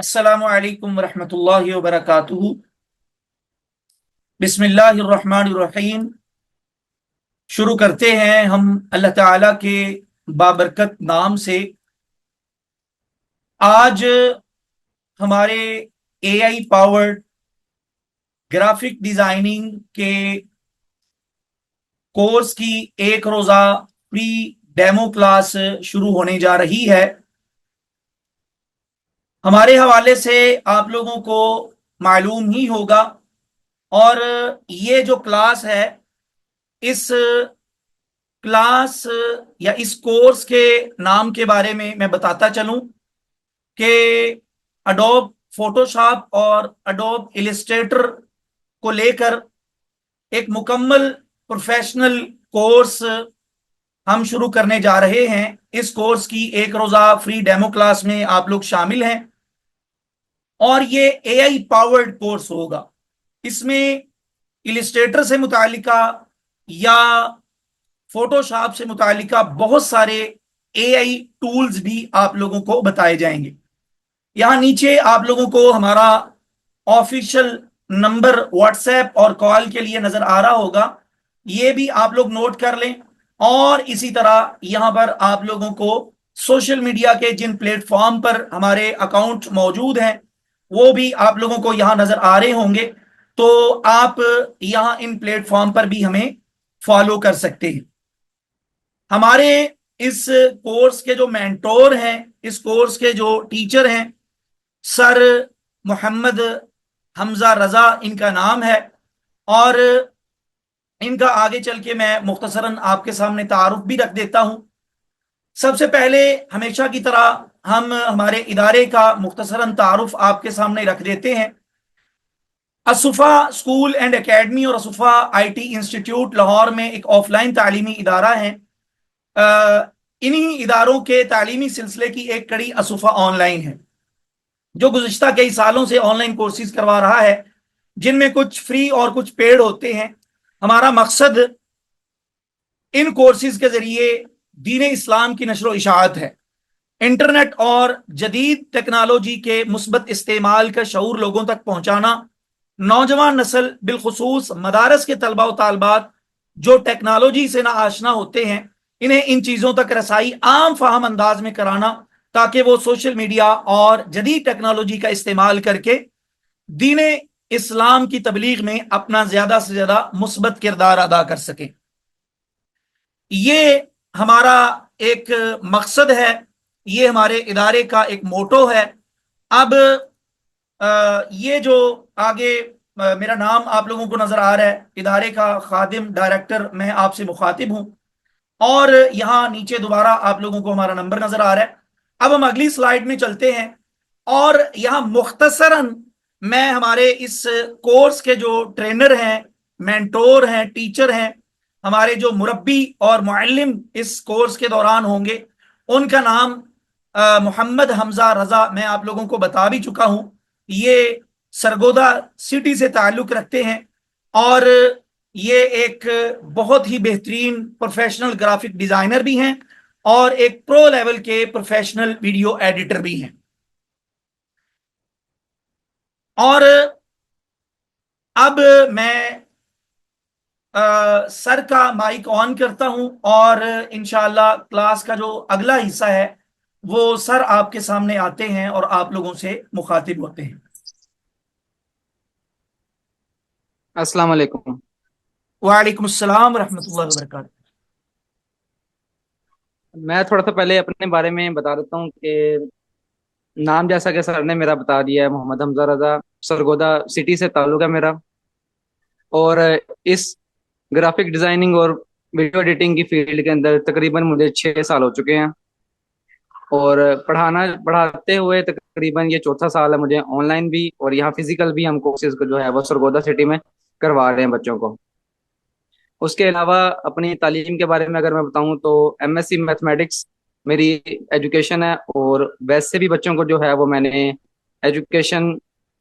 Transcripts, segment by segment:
अस्सलामु अलैकुम वरहमतुल्लाहि वबरकातुहू। बिस्मिल्लाहिर्रहमानिर्रहीम। शुरू करते हैं हम अल्लाह ताला के बाबरकत नाम से। आज हमारे एआई पावर्ड ग्राफिक डिजाइनिंग के कोर्स की एक रोजा फ्री डेमो क्लास शुरू होने जा रही है। हमारे हवाले से आप लोगों को मालूम ही होगा, और ये जो क्लास है, इस क्लास या इस कोर्स के नाम के बारे में मैं बताता चलूं कि अडोब फोटोशॉप और अडोब इलिस्ट्रेटर को लेकर एक मुकम्मल प्रोफेशनल कोर्स हम शुरू करने जा रहे हैं। इस कोर्स की एक रोजा फ्री डेमो क्लास में आप लोग शामिल हैं, और ये एआई पावर्ड कोर्स होगा। इसमें इलिस्ट्रेटर से मुतालिका या फोटोशॉप से मुतालिका बहुत सारे एआई टूल्स भी आप लोगों को बताए जाएंगे। यहां नीचे आप लोगों को हमारा ऑफिशियल नंबर व्हाट्सएप और कॉल के लिए नजर आ रहा होगा, ये भी आप लोग नोट कर लें। और इसी तरह यहां पर आप लोगों को सोशल मीडिया के जिन प्लेटफॉर्म पर हमारे अकाउंट मौजूद हैं, वो भी आप लोगों को यहां नजर आ रहे होंगे। तो आप यहां इन प्लेटफॉर्म पर भी हमें फॉलो कर सकते हैं। हमारे इस कोर्स के जो मेंटोर हैं, इस कोर्स के जो टीचर हैं, सर मोहम्मद हमजा रजा इनका नाम है। और इनका आगे चल के मैं मुख्तसरन आपके सामने तारुफ भी रख देता हूं। सबसे पहले हमेशा की तरह हम हमारे इदारे का मुख्तसरन तारुफ आपके सामने रख देते हैं। असुफा स्कूल एंड एकेडमी और असुफा आईटी इंस्टीट्यूट लाहौर में एक ऑफलाइन तालीमी इदारा है। इन्हीं इदारों के तालीमी सिलसिले की एक कड़ी असुफा ऑनलाइन है, जो गुज़िश्ता कई सालों से ऑनलाइन कोर्सेज करवा रहा है, जिनमें कुछ फ्री और कुछ पेड होते हैं। हमारा मकसद इन कोर्सेज के जरिए दीन इस्लाम की नशर व इशाअत है। इंटरनेट और जदीद टेक्नोलॉजी के मुस्बत इस्तेमाल का शऊर लोगों तक पहुंचाना। नौजवान नस्ल बिलखुसूस मदारस के तलबा व तालबात जो टेक्नोलॉजी से ना आशना होते हैं, इन्हें इन चीज़ों तक रसाई आम फाहम अंदाज में कराना, ताकि वो सोशल मीडिया और जदीद टेक्नोलॉजी का इस्तेमाल करके दीन इस्लाम की तबलीग में अपना ज्यादा से ज्यादा मुस्बत किरदार अदा कर सके। ये हमारा एक मकसद है, ये हमारे इदारे का एक मोटो है। अब ये जो आगे मेरा नाम आप लोगों को नजर आ रहा है, इदारे का खादिम डायरेक्टर मैं आपसे मुखातिब हूं। और यहां नीचे दोबारा आप लोगों को हमारा नंबर नजर आ रहा है। अब हम अगली स्लाइड में चलते हैं, और यहां मुख्तसरन मैं हमारे इस कोर्स के जो ट्रेनर हैं, मेंटोर हैं, टीचर हैं, हमारे जो मुरब्बी और मुअल्लिम इस कोर्स के दौरान होंगे, उनका नाम मोहम्मद हमजा रजा मैं आप लोगों को बता भी चुका हूं। ये सरगोदा सिटी से ताल्लुक रखते हैं, और ये एक बहुत ही बेहतरीन प्रोफेशनल ग्राफिक डिजाइनर भी हैं, और एक प्रो लेवल के प्रोफेशनल वीडियो एडिटर भी हैं। और अब मैं सर का माइक ऑन करता हूं, और इंशाल्लाह क्लास का जो अगला हिस्सा है वो सर आपके सामने आते हैं और आप लोगों से मुखातिब होते हैं। अस्सलाम वालेकुम। वालेकुम अस्सलाम रहमतुल्लाहि व बरकातहू। मैं थोड़ा सा पहले अपने बारे में बता देता हूँ कि नाम जैसा कि सर ने मेरा बता दिया है, मोहम्मद हमजा रजा, सरगोदा सिटी से ताल्लुक है मेरा। और इस ग्राफिक डिजाइनिंग और वीडियो एडिटिंग की फील्ड के अंदर तकरीबन मुझे 6 साल हो चुके हैं। और पढ़ाना पढ़ाते हुए तकरीबन ये चौथा साल है मुझे, ऑनलाइन भी और यहाँ फिजिकल भी हम कोर्सेज को जो है वो सरगोदा सिटी में करवा रहे हैं बच्चों को। उसके अलावा अपनी तालीम के बारे में अगर मैं बताऊं तो एमएससी मैथमेटिक्स मेरी एजुकेशन है। और वैसे भी बच्चों को जो है वो मैंने एजुकेशन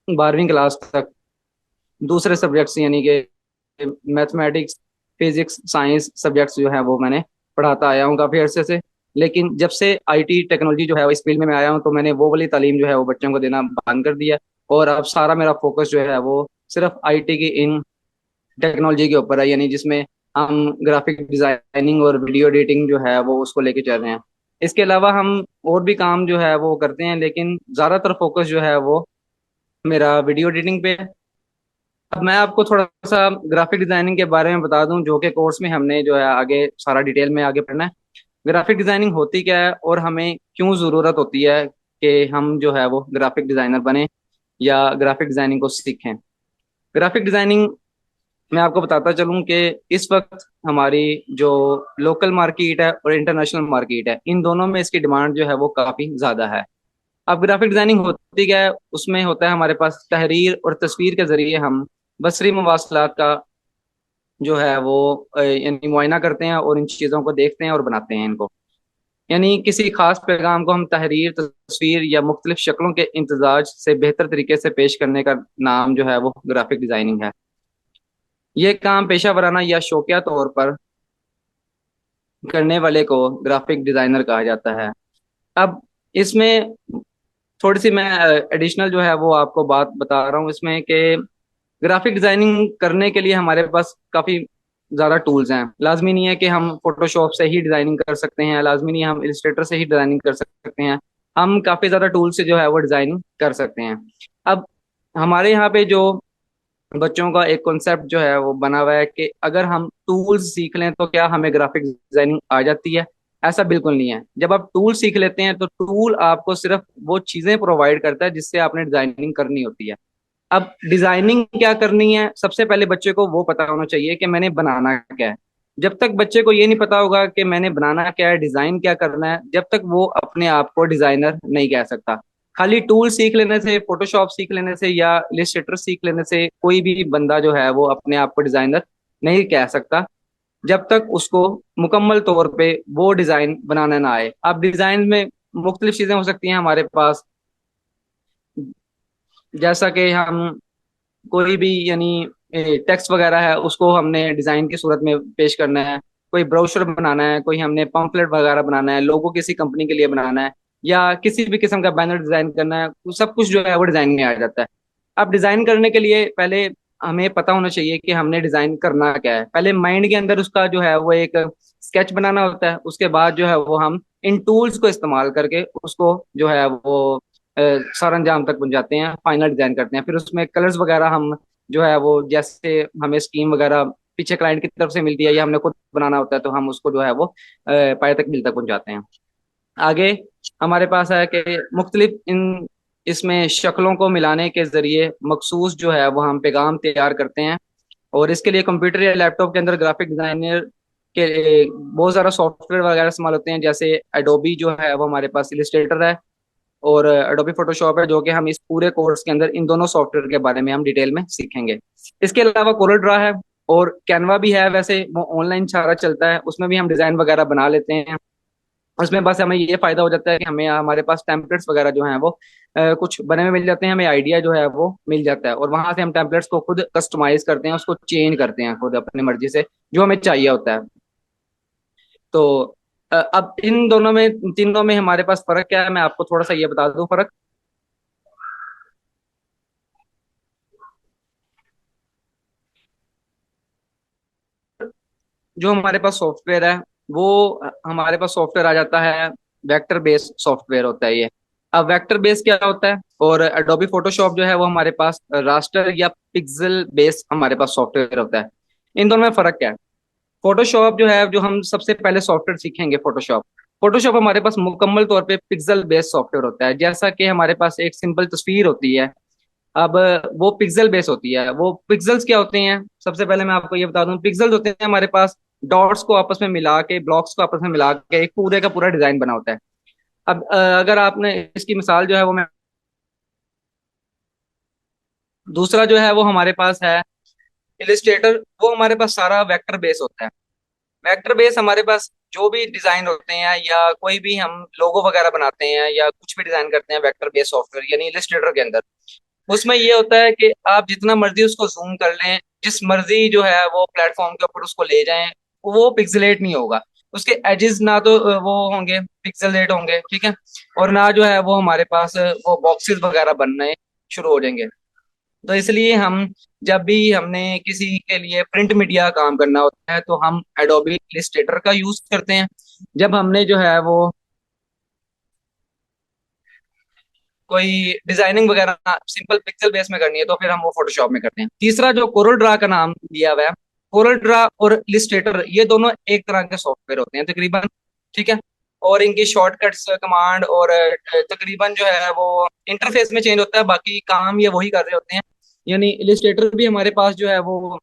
12वीं क्लास तक दूसरे सब्जेक्ट्स यानी कि मैथमेटिक्स, फिजिक्स, साइंस सब्जेक्ट्स जो है वो मैंने पढ़ाता आया हूँ काफ़ी अरसे से। लेकिन जब से आईटी टेक्नोलॉजी जो है वो इस फील्ड में मैं आया हूँ, तो मैंने वो वाली तालीम जो है वो बच्चों को देना बंद कर दिया। और अब सारा मेरा फोकस जो है वो सिर्फ आईटी की इन टेक्नोलॉजी के ऊपर है, यानी जिसमें हम ग्राफिक डिजाइनिंग और वीडियो एडिटिंग जो है वो उसको लेके चल रहे हैं। इसके अलावा हम और भी काम जो है वो करते हैं, लेकिन ज्यादातर फोकस जो है वो मेरा वीडियो एडिटिंग पे है। अब मैं आपको थोड़ा सा ग्राफिक डिजाइनिंग के बारे में बता दूं, जो कि कोर्स में हमने जो है आगे सारा डिटेल में आगे पढ़ना है। ग्राफिक डिजाइनिंग होती क्या है और हमें क्यों जरूरत होती है कि हम जो है वो ग्राफिक डिजाइनर बने या ग्राफिक डिजाइनिंग को सीखें। ग्राफिक डिजाइनिंग मैं आपको बताता चलूं कि इस वक्त हमारी जो लोकल मार्केट है और इंटरनेशनल मार्केट है, इन दोनों में इसकी डिमांड जो है वो काफी ज्यादा है। अब ग्राफिक डिजाइनिंग होती क्या है, उसमें होता है हमारे पास तहरीर और तस्वीर के जरिए हम बसरी मवासलात का जो है वो यानी मुआयना करते हैं और इन चीज़ों को देखते हैं और बनाते हैं इनको। यानी किसी खास पैगाम को हम तहरीर, तस्वीर या मुख्तलिफ शक्लों के इम्तजाज से बेहतर तरीके से पेश करने का नाम जो है वो ग्राफिक डिजाइनिंग है। ये काम पेशा वराना या शौकिया तौर पर करने वाले को ग्राफिक डिजाइनर कहा जाता है। अब इसमें थोड़ी सी मैं एडिशनल जो है वो आपको बात बता रहा हूँ इसमें कि ग्राफिक डिजाइनिंग करने के लिए हमारे पास काफी ज्यादा टूल्स हैं। लाजमी नहीं है कि हम फोटोशॉप से ही डिजाइनिंग कर सकते हैं, लाजमी नहीं है हम इलिस्ट्रेटर से ही डिजाइनिंग कर सकते हैं। हम काफी ज्यादा टूल से जो है वो डिजाइनिंग कर सकते हैं। अब हमारे यहाँ पे जो बच्चों का एक कॉन्सेप्ट जो है वो बना हुआ है कि अगर हम टूल्स सीख लें तो क्या हमें ग्राफिक डिजाइनिंग आ जाती है। ऐसा बिल्कुल नहीं है। जब आप टूल सीख लेते हैं तो टूल आपको सिर्फ वो चीजें प्रोवाइड करता है जिससे आपने डिजाइनिंग करनी होती है। अब डिजाइनिंग क्या करनी है, सबसे पहले बच्चे को वो पता होना चाहिए कि मैंने बनाना क्या है। जब तक बच्चे को ये नहीं पता होगा कि मैंने बनाना क्या है, डिजाइन क्या करना है, जब तक वो अपने आप को डिजाइनर नहीं कह सकता। खाली टूल सीख लेने से, फोटोशॉप सीख लेने से या इलिस्ट्रेटर सीख लेने से कोई भी बंदा जो है वो अपने आप को डिजाइनर नहीं कह सकता, जब तक उसको मुकम्मल तौर पे वो डिजाइन बनाना ना आए। अब डिजाइन में मुख्तलिफ चीजें हो सकती हैं हमारे पास, जैसा कि हम कोई भी यानी टेक्स्ट वगैरह है उसको हमने डिजाइन की सूरत में पेश करना है, कोई ब्रोशर बनाना है, कोई हमने पम्फलेट वगैरह बनाना है, लोगो किसी कंपनी के लिए बनाना है, या किसी भी किस्म का बैनर डिजाइन करना है, तो सब कुछ जो है वो डिजाइन में आ जाता है। अब डिजाइन करने के लिए पहले हमें पता होना चाहिए कि हमने डिजाइन करना क्या है। पहले माइंड के अंदर उसका जो है वो एक स्केच बनाना होता है, उसके बाद जो है वो हम इन टूल्स को इस्तेमाल करके उसको जो है वो सरंजाम तक पहुंचाते हैं, फाइनल डिजाइन करते हैं। फिर उसमें कलर्स वगैरह हम जो है वो जैसे हमें स्कीम वगैरह पीछे क्लाइंट की तरफ से मिलती है या हमने खुद बनाना होता है, तो हम उसको जो है वो पाए तक मिल तक पहुंचाते हैं। आगे हमारे पास है कि मुख्तलिफ इन इसमें शक्लों को मिलाने के जरिए मखसूस जो है वो हम पैगाम तैयार करते हैं। और इसके लिए कंप्यूटर या लैपटॉप के अंदर ग्राफिक डिजाइनर के बहुत सारा सॉफ्टवेयर वगैरह इस्तेमाल होते हैं, जैसे एडोबी जो है वो हमारे पास इलिस्ट्रेटर है, और एडोबी फोटोशॉप है, जो कि हम इस पूरे कोर्स के अंदर इन दोनों सॉफ्टवेयर के बारे में हम डिटेल में सीखेंगे। इसके अलावा कोरल ड्रा है और कैनवा भी है, वैसे वो ऑनलाइन सारा चलता है, उसमें भी हम डिजाइन वगैरह बना लेते हैं। उसमें बस हमें ये फायदा हो जाता है कि हमें हमारे पास टेम्पलेट्स वगैरह जो हैं वो कुछ बने हुए मिल जाते हैं, हमें आइडिया जो है वो मिल जाता है, और वहां से हम टेम्पलेट्स को खुद कस्टमाइज करते हैं, उसको चेंज करते हैं खुद अपनी मर्जी से जो हमें चाहिए होता है। तो अब इन दोनों में, तीनों में हमारे पास फर्क क्या है, मैं आपको थोड़ा सा ये बता दूं फर्क। जो हमारे पास सॉफ्टवेयर है वो हमारे पास सॉफ्टवेयर आ जाता है, वेक्टर बेस्ड सॉफ्टवेयर होता है ये। अब वेक्टर बेस क्या होता है, और एडोबी फोटोशॉप जो है वो हमारे पास रास्टर या पिक्सल बेस्ड हमारे पास सॉफ्टवेयर होता है। इन दोनों में फर्क क्या है। फोटोशॉप जो है, जो हम सबसे पहले सॉफ्टवेयर सीखेंगे फोटोशॉप, फोटोशॉप हमारे पास मुकम्मल तौर पे पिक्सल बेस्ड सॉफ्टवेयर होता है। जैसा कि हमारे पास एक सिंपल तस्वीर होती है, अब वो पिक्सल बेस होती है। वो पिक्सल्स क्या होते हैं, सबसे पहले मैं आपको ये बता दूं, पिक्सल्स होते हैं हमारे पास डॉट्स को आपस में मिला के, ब्लॉक्स को आपस में मिला के एक पूरे का पूरा डिजाइन बना होता है। अब अगर आपने इसकी मिसाल जो है वो मैं, दूसरा जो है वो हमारे पास है इलिस्ट्रेटर, वो हमारे पास सारा वेक्टर बेस होता है। वेक्टर बेस हमारे पास जो भी डिजाइन होते हैं या कोई भी हम लोगो वगैरह बनाते हैं या कुछ भी डिजाइन करते हैं वेक्टर बेस सॉफ्टवेयर यानी इलिस्ट्रेटर के अंदर, उसमें ये होता है कि आप जितना मर्जी उसको जूम कर लें, जिस मर्जी जो है वो प्लेटफॉर्म के ऊपर उसको ले जाएं, वो पिक्सलेट नहीं होगा। उसके एजेस ना तो वो होंगे पिक्सेलेट होंगे, ठीक है, और ना जो है वो हमारे पास वो बॉक्सेस वगैरह बनने शुरू हो जाएंगे। तो इसलिए हम जब भी हमने किसी के लिए प्रिंट मीडिया काम करना होता है तो हम एडोबी इलस्ट्रेटर का यूज करते हैं। जब हमने जो है वो कोई डिजाइनिंग वगैरह सिंपल पिक्सल बेस में करनी है तो फिर हम वो फोटोशॉप में करते हैं। तीसरा जो कोरल ड्रा का नाम दिया हुआ है, कोरल ड्रा और इलस्ट्रेटर ये दोनों एक तरह के सॉफ्टवेयर होते हैं तकरीबन, ठीक है, और इनकी शॉर्टकट्स कमांड और तकरीबन जो है वो इंटरफेस में चेंज होता है, बाकी काम ये वही कर रहे होते हैं। यानी इलस्ट्रेटर भी हमारे पास जो है वो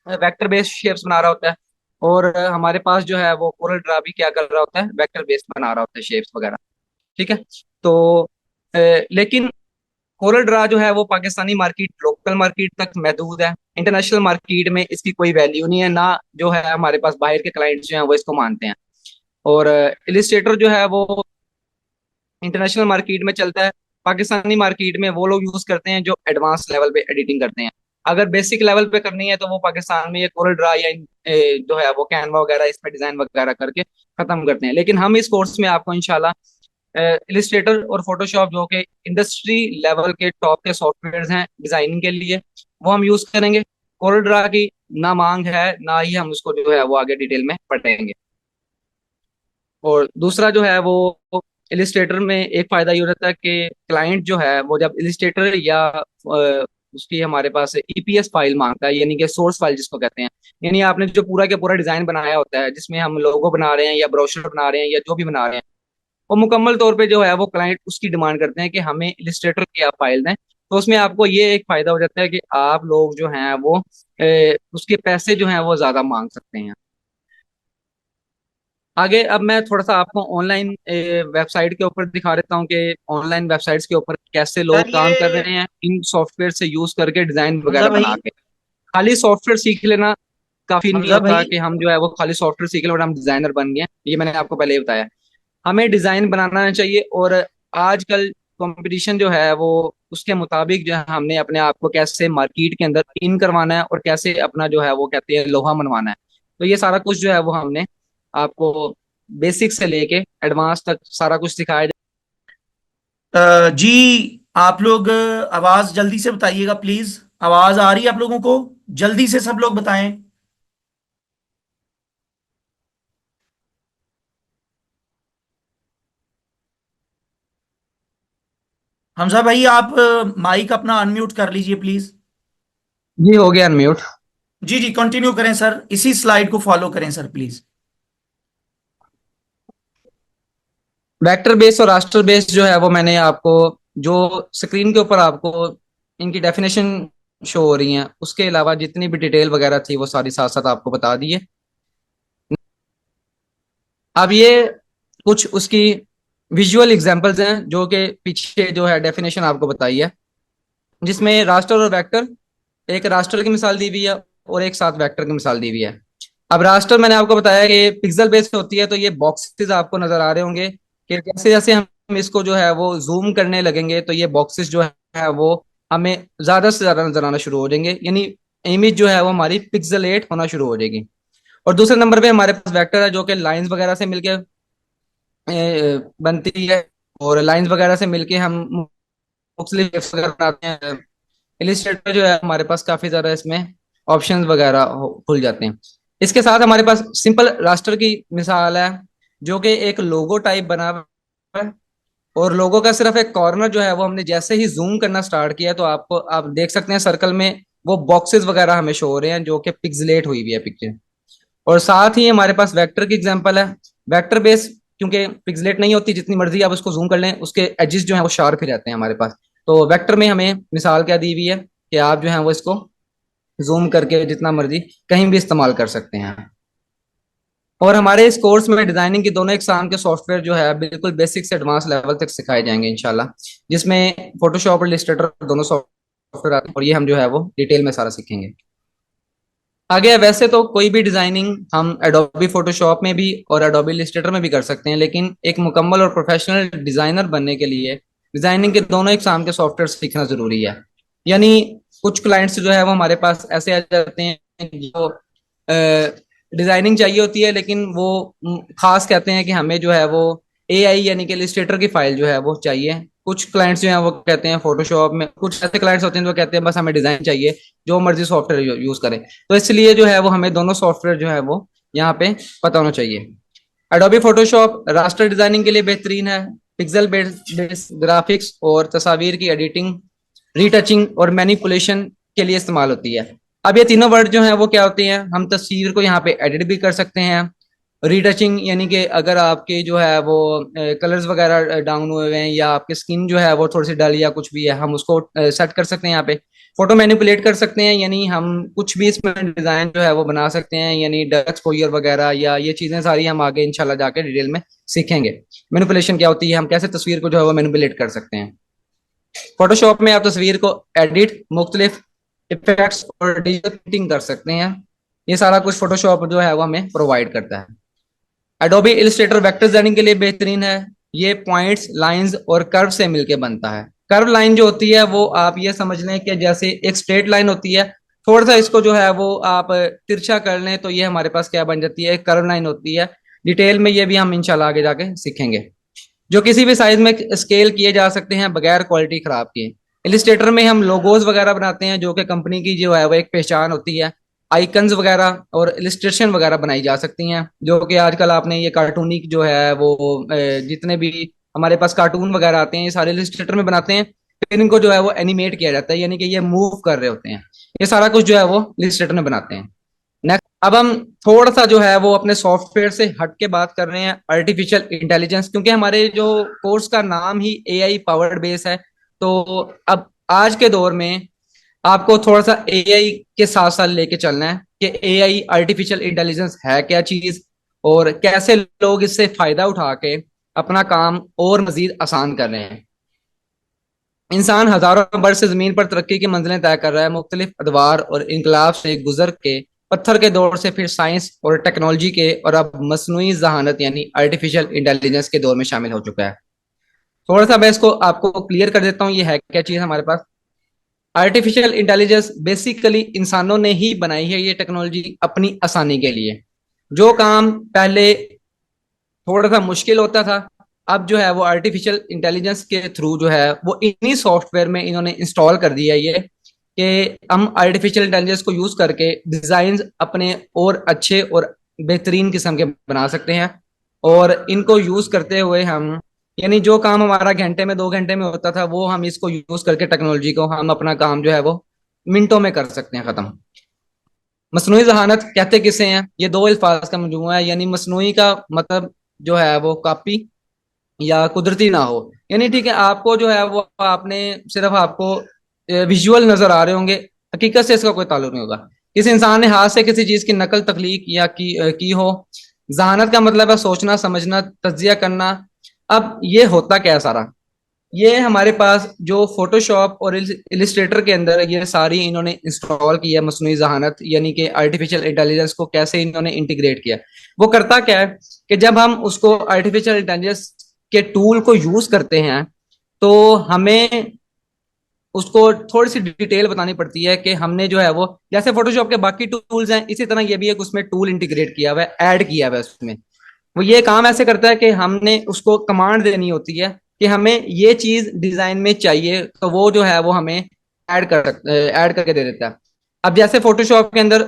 वेक्टर बेस्ड शेप्स बना रहा होता है, और हमारे पास जो है वो कोरल ड्रा भी क्या कर रहा होता है, वेक्टर बेस्ड बना रहा होता है शेप्स वगैरह, ठीक है। तो लेकिन कोरल ड्रा जो है वो पाकिस्तानी मार्केट लोकल मार्केट तक महदूद है, इंटरनेशनल मार्केट में इसकी कोई वैल्यू नहीं है ना, जो है हमारे पास बाहर के क्लाइंट्स जो हैं वो इसको मानते हैं। और इलिस्ट्रेटर जो है वो इंटरनेशनल मार्केट में चलता है, पाकिस्तानी मार्केट में वो लोग यूज करते हैं जो एडवांस लेवल पे एडिटिंग करते हैं। अगर बेसिक लेवल पे करनी है तो वो पाकिस्तान में ये कोरल ड्रा या जो है वो कैनवा वगैरह इस पे डिजाइन वगैरह करके खत्म करते हैं। लेकिन हम इस कोर्स में आपको इंशाल्लाह इलिस्ट्रेटर और फोटोशॉप जो कि इंडस्ट्री लेवल के टॉप के सॉफ्टवेयर हैं डिजाइनिंग के लिए, वो हम यूज करेंगे। कोरल ड्रा की ना मांग है ना ही हम उसको जो है वो आगे डिटेल में पढ़ेंगे। और दूसरा जो है वो इलिस्ट्रेटर में एक फायदा ये हो जाता है कि क्लाइंट जो है वो जब इलिस्ट्रेटर या उसकी हमारे पास ईपीएस फाइल मांगता है, यानी कि सोर्स फाइल जिसको कहते हैं, यानी आपने जो पूरा के पूरा डिजाइन बनाया होता है जिसमें हम लोगो बना रहे हैं या ब्रोशर बना रहे हैं या जो भी बना रहे हैं, वो मुकम्मल तौर पे जो है वो क्लाइंट उसकी डिमांड करते हैं कि हमें इलिस्ट्रेटर की आप फाइल दें। तो उसमें आपको ये एक फायदा हो जाता है कि आप लोग जो हैं वो उसके पैसे जो हैं वो ज्यादा मांग सकते हैं। आगे अब मैं थोड़ा सा आपको ऑनलाइन वेबसाइट के ऊपर दिखा देता हूँ कि ऑनलाइन वेबसाइट्स के ऊपर कैसे सर लोग काम कर ये रहे हैं इन सॉफ्टवेयर से यूज करके डिजाइन हमजा वगैरह बना भाई, के। खाली सॉफ्टवेयर सीख लेना काफी नहीं हमजा होता भाई, कि हम जो है वो खाली सॉफ्टवेयर सीख लें और हम डिजाइनर बन गए, ये मैंने आपको पहले ही बताया। हमें डिजाइन बनाना चाहिए, और आजकल कंपटीशन जो है वो उसके मुताबिक जो है हमने अपने आप को कैसे मार्केट के अंदर इन करवाना है और कैसे अपना जो है वो कहते हैं लोहा मनवाना है। तो ये सारा कुछ जो है वो हमने आपको बेसिक से लेके एडवांस तक सारा कुछ सिखाया जी आप लोग आवाज जल्दी से बताइएगा प्लीज। आवाज आ रही है आप लोगों को? जल्दी से सब लोग बताएं। हमजा भाई आप माइक अपना अनम्यूट कर लीजिए प्लीज। जी हो गया अनम्यूट। जी जी कंटिन्यू करें सर, इसी स्लाइड को फॉलो करें सर प्लीज। वेक्टर बेस और रास्टर बेस जो है वो मैंने आपको जो स्क्रीन के ऊपर आपको इनकी डेफिनेशन शो हो रही है उसके अलावा जितनी भी डिटेल वगैरह थी वो सारी साथ साथ आपको बता दी है। अब ये कुछ उसकी विजुअल एग्जांपल्स हैं जो कि पीछे जो है डेफिनेशन आपको बताई है, जिसमें रास्टर और वेक्टर, एक रास्टर की मिसाल दी हुई है और एक साथ वेक्टर की मिसाल दी हुई है। अब रास्टर मैंने आपको बताया कि पिक्सल बेस्ड होती है, तो ये बॉक्सेस आपको नजर आ रहे होंगे कि जैसे जैसे हम इसको जो है वो जूम करने लगेंगे तो ये बॉक्सेस जो है वो हमें ज्यादा से ज्यादा नजर आना शुरू हो जाएंगे, यानी इमेज जो है वो हमारी पिक्सलेट होना शुरू हो जाएगी। और दूसरे नंबर पे हमारे पास वेक्टर है जो कि लाइंस वगैरह से मिलके बनती है, और लाइंस वगैरह से मिलके हम मुख्तलिफ shapes वगैरह बनाते हैं। इलिस्ट्रेटर जो है हमारे पास काफी ज्यादा इसमें ऑप्शंस वगैरह खुल जाते हैं। इसके साथ हमारे पास सिंपल रास्टर की मिसाल है जो कि एक लोगो टाइप बना हुआ है, और लोगो का सिर्फ एक कॉर्नर जो है वो हमने जैसे ही जूम करना स्टार्ट किया तो आपको आप देख सकते हैं सर्कल में वो बॉक्सेस वगैरह हमें शो हो रहे हैं जो कि पिक्सलेट हुई हुई है पिक्चर। और साथ ही हमारे पास वेक्टर की एग्जांपल है। वेक्टर बेस क्योंकि पिक्सलेट नहीं होती, जितनी मर्जी आप उसको जूम कर लें उसके एजेस जो है वो शार्प ही रहते हैं हमारे पास। तो वेक्टर में हमें मिसाल क्या दी हुई है कि आप जो है वो इसको जूम करके जितना मर्जी कहीं भी इस्तेमाल कर सकते हैं। और हमारे इस कोर्स में डिजाइनिंग के दोनों इकसाम के सॉफ्टवेयर जो है बिल्कुल बेसिक से एडवांस लेवल तक सिखाए जाएंगे इंशाल्लाह, जिसमें फोटोशॉप और इलस्ट्रेटर दोनों सॉफ्टवेयर आते हैं, और ये हम जो है वो डिटेल में सारा सीखेंगे आगे। वैसे तो कोई भी डिजाइनिंग हम एडोबी फोटोशॉप में भी और एडोबी इलस्ट्रेटर में भी कर सकते हैं, लेकिन एक मुकम्मल और प्रोफेशनल डिजाइनर बनने के लिए डिजाइनिंग के दोनों इकसाम के सॉफ्टवेयर सीखना जरूरी है। यानी कुछ क्लाइंट्स जो है वो हमारे पास ऐसे आ जाते हैं जो डिजाइनिंग चाहिए होती है, लेकिन वो खास कहते हैं कि हमें जो है वो एआई यानी कि इलस्ट्रेटर की फाइल जो है वो चाहिए। कुछ क्लाइंट्स जो हैं वो कहते हैं फोटोशॉप में, कुछ ऐसे क्लाइंट्स होते हैं जो कहते हैं बस हमें डिजाइन चाहिए, जो मर्जी सॉफ्टवेयर यूज करें। तो इसलिए जो है वो हमें दोनों सॉफ्टवेयर जो है वो यहाँ पे पता होना चाहिए। एडोबी फोटोशॉप रास्टर डिजाइनिंग के लिए बेहतरीन है। पिक्सल बेस्ड ग्राफिक्स और तस्वीर की एडिटिंग, रीटचिंग और मैनिपुलेशन के लिए इस्तेमाल होती है। अब ये तीनों वर्ड जो हैं वो क्या होती हैं, हम तस्वीर को यहाँ पे एडिट भी कर सकते हैं। रीटचिंग यानी कि अगर आपके जो है वो कलर्स वगैरह डाउन हुए हैं या आपकी स्किन जो है वो थोड़ी सी डल या कुछ भी है, हम उसको सेट कर सकते हैं यहाँ पे। फोटो मैनिपुलेट कर सकते हैं, यानी हम कुछ भी इसमें डिजाइन जो है वो बना सकते हैं, यानी डल एक्सपोजर वगैरह या ये चीजें सारी हम आगे इंशाल्लाह जाके डिटेल में सीखेंगे। मैनिपुलेशन क्या होती है, हम कैसे तस्वीर को जो है वो मैनिपुलेट कर सकते हैं। फोटोशॉप में आप तस्वीर को एडिट, मुख्तलिफ इफेक्ट्स और डिजिटल प्रिंटिंग कर सकते हैं। ये सारा कुछ फोटोशॉप जो है वो हमें प्रोवाइड करता है। एडोबी इलस्ट्रेटर वेक्टर डिजाइनिंग के लिए बेहतरीन है। ये पॉइंट्स, लाइंस और कर्व से मिलकर बनता है। कर्व लाइन जो होती है वो आप ये समझ लें कि जैसे एक स्ट्रेट लाइन होती है, थोड़ा सा इसको जो है वो आप तिरछा कर लें तो ये हमारे पास क्या बन जाती है, एक कर्व लाइन होती है। डिटेल में ये भी हम इंशाल्लाह आगे जाके सीखेंगे। जो किसी भी साइज में स्केल किए जा सकते हैं बगैर क्वालिटी खराब किए। इलिस्ट्रेटर में हम लोगोज वगैरह बनाते हैं, जो कि कंपनी की जो है वो एक पहचान होती है। आइकन्स वगैरह और इलिस्ट्रेशन वगैरह बनाई जा सकती हैं, जो कि आजकल आपने ये कार्टूनिक जो है वो जितने भी हमारे पास कार्टून वगैरह आते हैं ये सारे इलिस्ट्रेटर में बनाते हैं। फिर इनको जो है वो एनिमेट किया जाता है, यानी कि ये मूव कर रहे होते हैं। ये सारा कुछ जो है वो इलिस्ट्रेटर में बनाते हैं। नेक्स्ट, अब हम थोड़ा सा जो है वो अपने सॉफ्टवेयर से हट के बात कर रहे हैं आर्टिफिशियल इंटेलिजेंस, क्योंकि हमारे जो कोर्स का नाम ही एआई पावर्ड बेस है। तो अब आज के दौर में आपको थोड़ा सा एआई के साथ साथ लेके चलना है कि एआई आर्टिफिशियल इंटेलिजेंस है क्या चीज, और कैसे लोग इससे फायदा उठा के अपना काम और मजीद आसान कर रहे हैं। इंसान हजारों वर्ष से जमीन पर तरक्की की मंजिलें तय कर रहा है, मुख्तलिफ अदवार और इनकलाब से गुजर के पत्थर के दौर से फिर साइंस और टेक्नोलॉजी के, और अब मसनूई जहानत यानी आर्टिफिशियल इंटेलिजेंस के दौर में शामिल हो चुका है। थोड़ा सा मैं इसको आपको क्लियर कर देता हूँ, ये है क्या चीज हमारे पास। आर्टिफिशियल इंटेलिजेंस बेसिकली इंसानों ने ही बनाई है ये टेक्नोलॉजी अपनी आसानी के लिए। जो काम पहले थोड़ा सा मुश्किल होता था, अब जो है वो आर्टिफिशियल इंटेलिजेंस के थ्रू जो है वो इन्हीं सॉफ्टवेयर में इन्होंने इंस्टॉल कर दिया है ये, कि हम आर्टिफिशियल इंटेलिजेंस को यूज करके डिजाइन अपने और अच्छे और बेहतरीन किस्म के बना सकते हैं। और इनको यूज करते हुए हम, यानी जो काम हमारा घंटे में 2 घंटे में होता था, वो हम इसको यूज करके टेक्नोलॉजी को हम अपना काम जो है वो मिनटों में कर सकते हैं खत्म। मसनूई जहानत कहते किसे हैं, ये दो अल्फाज का मजमूआ है। यानी मसनूई का मतलब जो है वो कॉपी या कुदरती ना हो, यानी ठीक है आपको जो है वो आपने सिर्फ आपको विजुअल नजर आ रहे होंगे, हकीकत से इसका कोई ताल्लुक नहीं होगा। किसी इंसान ने हाथ से किसी चीज की नकल तख्लीक या की हो। जहानत का मतलब है सोचना, समझना, तज्जिया करना। अब ये होता क्या है सारा, ये हमारे पास जो फोटोशॉप और इलिस्ट्रेटर के अंदर ये सारी इन्होंने इंस्टॉल की है मसनूई जहानत, यानी कि आर्टिफिशियल इंटेलिजेंस को कैसे इन्होंने इंटीग्रेट किया। वो करता क्या है कि जब हम उसको आर्टिफिशियल इंटेलिजेंस के टूल को यूज करते हैं, तो हमें उसको थोड़ी सी डिटेल बतानी पड़ती है कि हमने जो है वो, जैसे फोटोशॉप के बाकी टूल्स हैं इसी तरह ये भी एक उसमें टूल इंटीग्रेट किया हुआ है, ऐड किया हुआ है उसमें। वो ये काम ऐसे करता है कि हमने उसको कमांड देनी होती है कि हमें ये चीज डिजाइन में चाहिए, तो वो जो है वो हमें ऐड करके दे देता है। अब जैसे फोटोशॉप के अंदर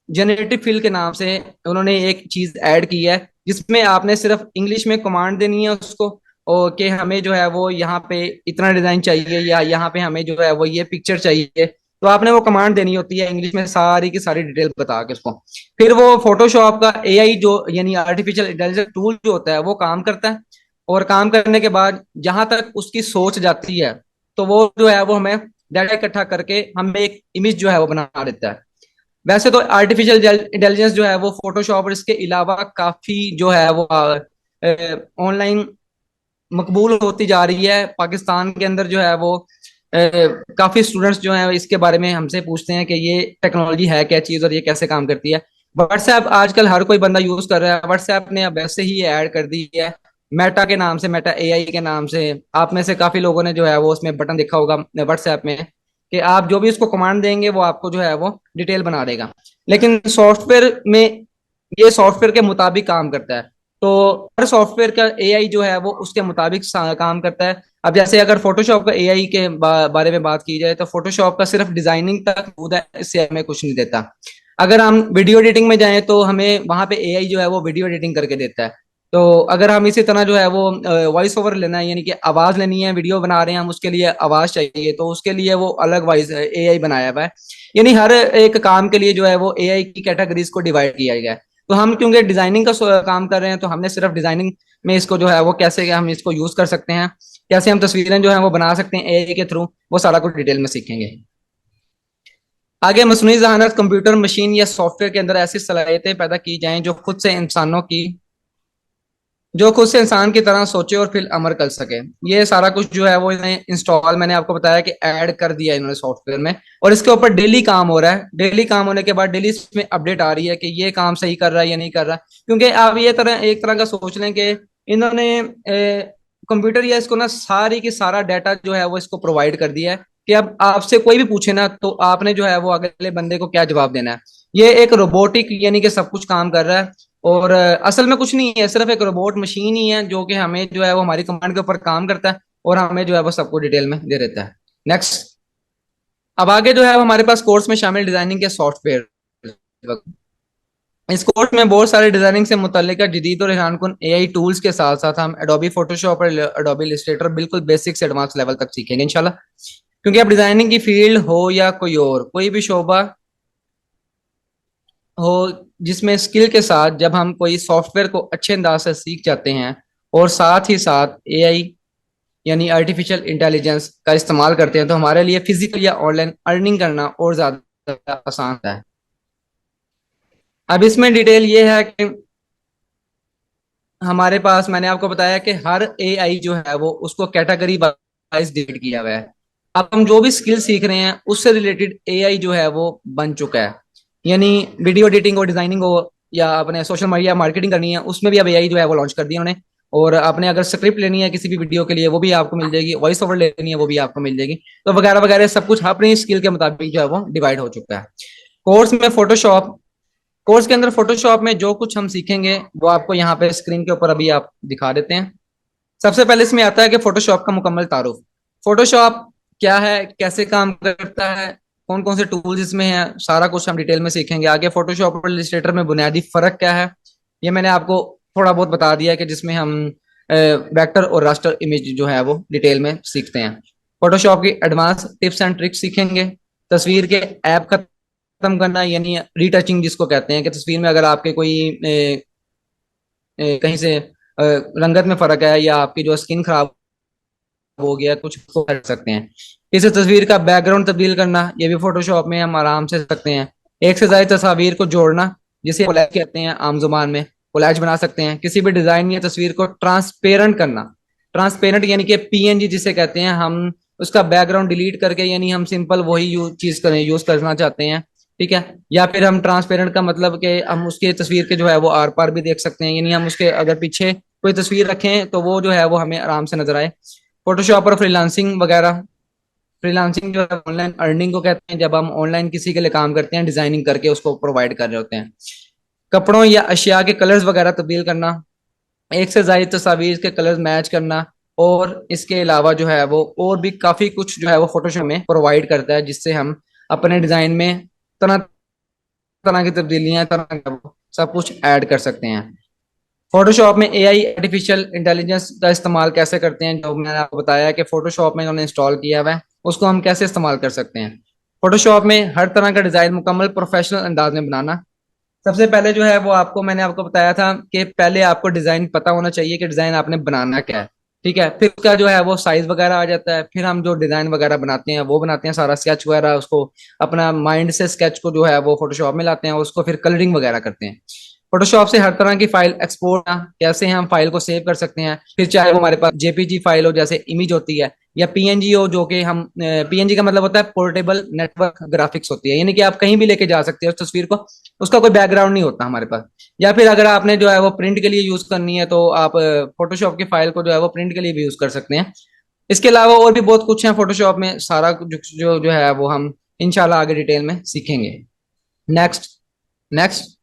जनरेटिव फिल के नाम से उन्होंने एक चीज ऐड की है, जिसमें आपने सिर्फ इंग्लिश में कमांड देनी है उसको, और कि हमें जो है वो यहाँ पे इतना डिजाइन चाहिए या यहाँ पे हमें जो है वो ये पिक्चर चाहिए। तो आपने वो कमांड देनी होती है इंग्लिश में सारी की सारी डिटेल बता के उसको। फिर वो फोटोशॉप का एआई जो यानी आर्टिफिशियल इंटेलिजेंस टूल जो होता है वो काम करता है, और काम करने के बाद जहां तक उसकी सोच जाती है, तो वो जो है वो हमें डाटा इकट्ठा करके हमें एक इमेज जो है वो बना देता है। वैसे तो आर्टिफिशियल इंटेलिजेंस जो है वो फोटोशॉप और इसके अलावा काफी जो है वो ऑनलाइन मकबूल होती जा रही है। पाकिस्तान के अंदर जो है वो काफी स्टूडेंट्स जो हैं इसके बारे में हमसे पूछते हैं कि ये टेक्नोलॉजी है क्या चीज और ये कैसे काम करती है। व्हाट्सएप आजकल हर कोई बंदा यूज कर रहा है। व्हाट्सएप ने अब वैसे ही ऐड कर दी है मेटा के नाम से, मेटा एआई के नाम से। आप में से काफी लोगों ने जो है वो उसमें बटन देखा होगा व्हाट्सएप में, कि आप जो भी उसको कमांड देंगे वो आपको जो है वो डिटेल बना देगा। लेकिन सॉफ्टवेयर में ये सॉफ्टवेयर के मुताबिक काम करता है। तो हर सॉफ्टवेयर का एआई जो है वो उसके मुताबिक काम करता है। अब जैसे अगर फोटोशॉप का एआई के बारे में बात की जाए तो फोटोशॉप का सिर्फ डिजाइनिंग तक मौजूद है, इससे हमें कुछ नहीं देता। अगर हम वीडियो एडिटिंग में जाएं तो हमें वहां पे एआई जो है वो वीडियो एडिटिंग करके देता है। तो अगर हम इसी तरह जो है वो वॉइस ओवर लेना है, यानी कि आवाज लेनी है, वीडियो बना रहे हैं हम, उसके लिए आवाज चाहिए, तो उसके लिए वो अलग वॉइस एआई बनाया हुआ है। यानी हर एक काम के लिए जो है वो एआई की कैटेगरीज को डिवाइड किया गया है। तो हम क्योंकि डिजाइनिंग का काम कर रहे हैं तो हमने सिर्फ डिजाइनिंग में इसको जो है वो कैसे हम इसको यूज कर सकते हैं, कैसे हम तस्वीरें जो है वो बना सकते हैं एआई के थ्रू, वो सारा कुछ डिटेल में सीखेंगे। आगे मसनूई जहानत कंप्यूटर, मशीन या सॉफ्टवेयर के अंदर ऐसी सलाहियतें पैदा की जाएं जो खुद से इंसान की तरह सोचे और फिर अमल कर सके। ये सारा कुछ जो है वो इन्हें इंस्टॉल, मैंने आपको बताया कि ऐड कर दिया इन्होंने सॉफ्टवेयर में, और इसके ऊपर डेली काम हो रहा है। डेली काम होने के बाद डेली इसमें अपडेट आ रही है कि ये काम सही कर रहा है या नहीं कर रहा। क्योंकि आप ये तरह एक तरह का सोच लें कि इन्होंने कंप्यूटर या इसको ना सारी की सारा डाटा जो है वो इसको प्रोवाइड कर दिया है कि अब आपसे कोई भी पूछे ना तो आपने जो है वो अगले बंदे को क्या जवाब देना है। ये एक रोबोटिक यानी कि सब कुछ काम कर रहा है, और असल में कुछ नहीं है, सिर्फ एक रोबोट मशीन ही है जो कि हमें जो है वो हमारी कमांड के ऊपर काम करता है और हमें जो है वो सबको डिटेल में दे देता है। नेक्स्ट। अब आगे जो है वो हमारे पास कोर्स में शामिल डिजाइनिंग के सॉफ्टवेयर। इस कोर्स में बहुत सारे डिजाइनिंग से मुतल्लिक जदीद और हैरानकुन एआई टूल्स के साथ साथ हम एडोबी फोटोशॉप और एडोबी इलस्ट्रेटर बिल्कुल बेसिक से एडवांस लेवल तक सीखेंगे इंशाल्लाह। क्योंकि अब डिजाइनिंग की फील्ड हो या कोई भी शोबा हो, जिसमें स्किल के साथ जब हम कोई सॉफ्टवेयर को अच्छे अंदाज से सीख जाते हैं और साथ ही साथ एआई यानी आर्टिफिशियल इंटेलिजेंस का इस्तेमाल करते हैं, तो हमारे लिए फिजिकल या ऑनलाइन अर्निंग करना और ज्यादा आसान होता है। अब इसमें डिटेल ये है कि हमारे पास, मैंने आपको बताया कि हर एआई जो है वो उसको कैटेगरी वाइज डिवाइड किया हुआ है। अब हम जो भी स्किल सीख रहे हैं उससे रिलेटेड एआई जो है वो बन चुका है। यानी वीडियो एडिटिंग और डिजाइनिंग हो या अपने सोशल मीडिया मार्केटिंग करनी है, उसमें भी अब एआई जो है वो लॉन्च कर दिया उन्होंने। और आपने अगर स्क्रिप्ट लेनी है किसी भी वीडियो के लिए वो भी आपको मिल जाएगी, वॉइस ओवर लेनी है वो भी आपको मिल जाएगी। तो वगैरह वगैरह सब कुछ अपनी स्किल के मुताबिक जो है वो डिवाइड हो चुका है। कोर्स में फोटोशॉप कोर्स के अंदर फोटोशॉप में जो कुछ हम सीखेंगे वो आपको यहाँ पे स्क्रीन के ऊपर अभी आप दिखा देते हैं। सबसे पहले इसमें आता है कि फोटोशॉप का मुकम्मल तारुफ। फोटोशॉप क्या है, कैसे काम करता है, कौन कौन से टूल्स इसमें हैं, सारा कुछ हम डिटेल में सीखेंगे। आगे फोटोशॉप और इलस्ट्रेटर में बुनियादी फर्क क्या है, ये मैंने आपको थोड़ा बहुत बता दिया है कि जिसमें हम वेक्टर और रास्टर इमेज जो है वो डिटेल में सीखते हैं। फोटोशॉप की एडवांस टिप्स एंड ट्रिक्स सीखेंगे। तस्वीर के ऐप खत्म करना यानी रीटचिंग जिसको कहते हैं, कि तस्वीर में अगर आपके कोई कहीं से रंगत में फर्क है या आपकी जो स्किन खराब हो गया कुछ, तो कर सकते हैं। किसी तस्वीर का बैकग्राउंड तब्दील करना, ये भी फोटोशॉप में हम आराम से सकते हैं। एक से ज्यादा तस्वीर को जोड़ना, जिसे कोलैज कहते हैं आम जुबान में, कोलैज बना सकते हैं। किसी भी डिजाइन या तस्वीर को ट्रांसपेरेंट करना, ट्रांसपेरेंट यानी कि पीएनजी जिसे कहते हैं, हम उसका बैकग्राउंड डिलीट करके यानी हम सिंपल वही चीज करें, यूज करना चाहते हैं, ठीक है। या फिर हम ट्रांसपेरेंट का मतलब कि हम उसके तस्वीर के जो है वो आर पार भी देख सकते हैं, यानी हम उसके अगर पीछे कोई तस्वीर रखें तो वो जो है वो हमें आराम से नजर आए। फोटोशॉप और फ्रीलांसिंग वगैरह, फ्रीलांसिंग जो है ऑनलाइन अर्निंग को कहते हैं, जब हम ऑनलाइन किसी के लिए काम करते हैं डिजाइनिंग करके उसको प्रोवाइड कर रहे होते हैं। कपड़ों या अशिया के कलर्स वगैरह तब्दील करना, एक से ज्यादा तस्वीर के कलर्स मैच करना, और इसके अलावा जो है वो और भी काफी कुछ जो है वो फोटोशॉप में प्रोवाइड करता है, जिससे हम अपने डिजाइन में तरह तरह की तब्दीलियां, तरह का सब कुछ ऐड कर सकते हैं। फोटोशॉप में एआई आर्टिफिशियल इंटेलिजेंस का इस्तेमाल कैसे करते हैं, जो मैंने आपको बताया कि फोटोशॉप में उन्होंने इंस्टॉल किया हुआ है, उसको हम कैसे इस्तेमाल कर सकते हैं। फोटोशॉप में हर तरह का डिजाइन मुकम्मल प्रोफेशनल अंदाज में बनाना। सबसे पहले जो है वो आपको, मैंने आपको बताया था कि पहले आपको डिजाइन पता होना चाहिए कि डिजाइन आपने बनाना क्या है, ठीक है। फिर उसका जो है वो साइज वगैरह आ जाता है, फिर हम जो डिजाइन वगैरह बनाते हैं वो बनाते हैं, सारा स्केच वगैरह उसको अपना माइंड से स्केच को जो है वो फोटोशॉप में लाते हैं, उसको फिर कलरिंग वगैरह करते हैं। फोटोशॉप से हर तरह की फाइल एक्सपोर्ट, कैसे हम फाइल को सेव कर सकते हैं, फिर चाहे वो हमारे पास जेपीजी फाइल हो जैसे इमेज होती है, या पीएनजी हो, जो कि हम पीएनजी का मतलब होता है पोर्टेबल नेटवर्क ग्राफिक्स होती है, यानी कि आप कहीं भी लेके जा सकते हैं उस तस्वीर को, उसका कोई बैकग्राउंड नहीं होता हमारे पास। या फिर अगर आपने जो है वो प्रिंट के लिए यूज करनी है तो आप फोटोशॉप की फाइल को जो है वो प्रिंट के लिए भी यूज कर सकते हैं। इसके अलावा और भी बहुत कुछ है फोटोशॉप में, सारा जो है वो हम इंशाल्लाह आगे डिटेल में सीखेंगे। नेक्स्ट। नेक्स्ट।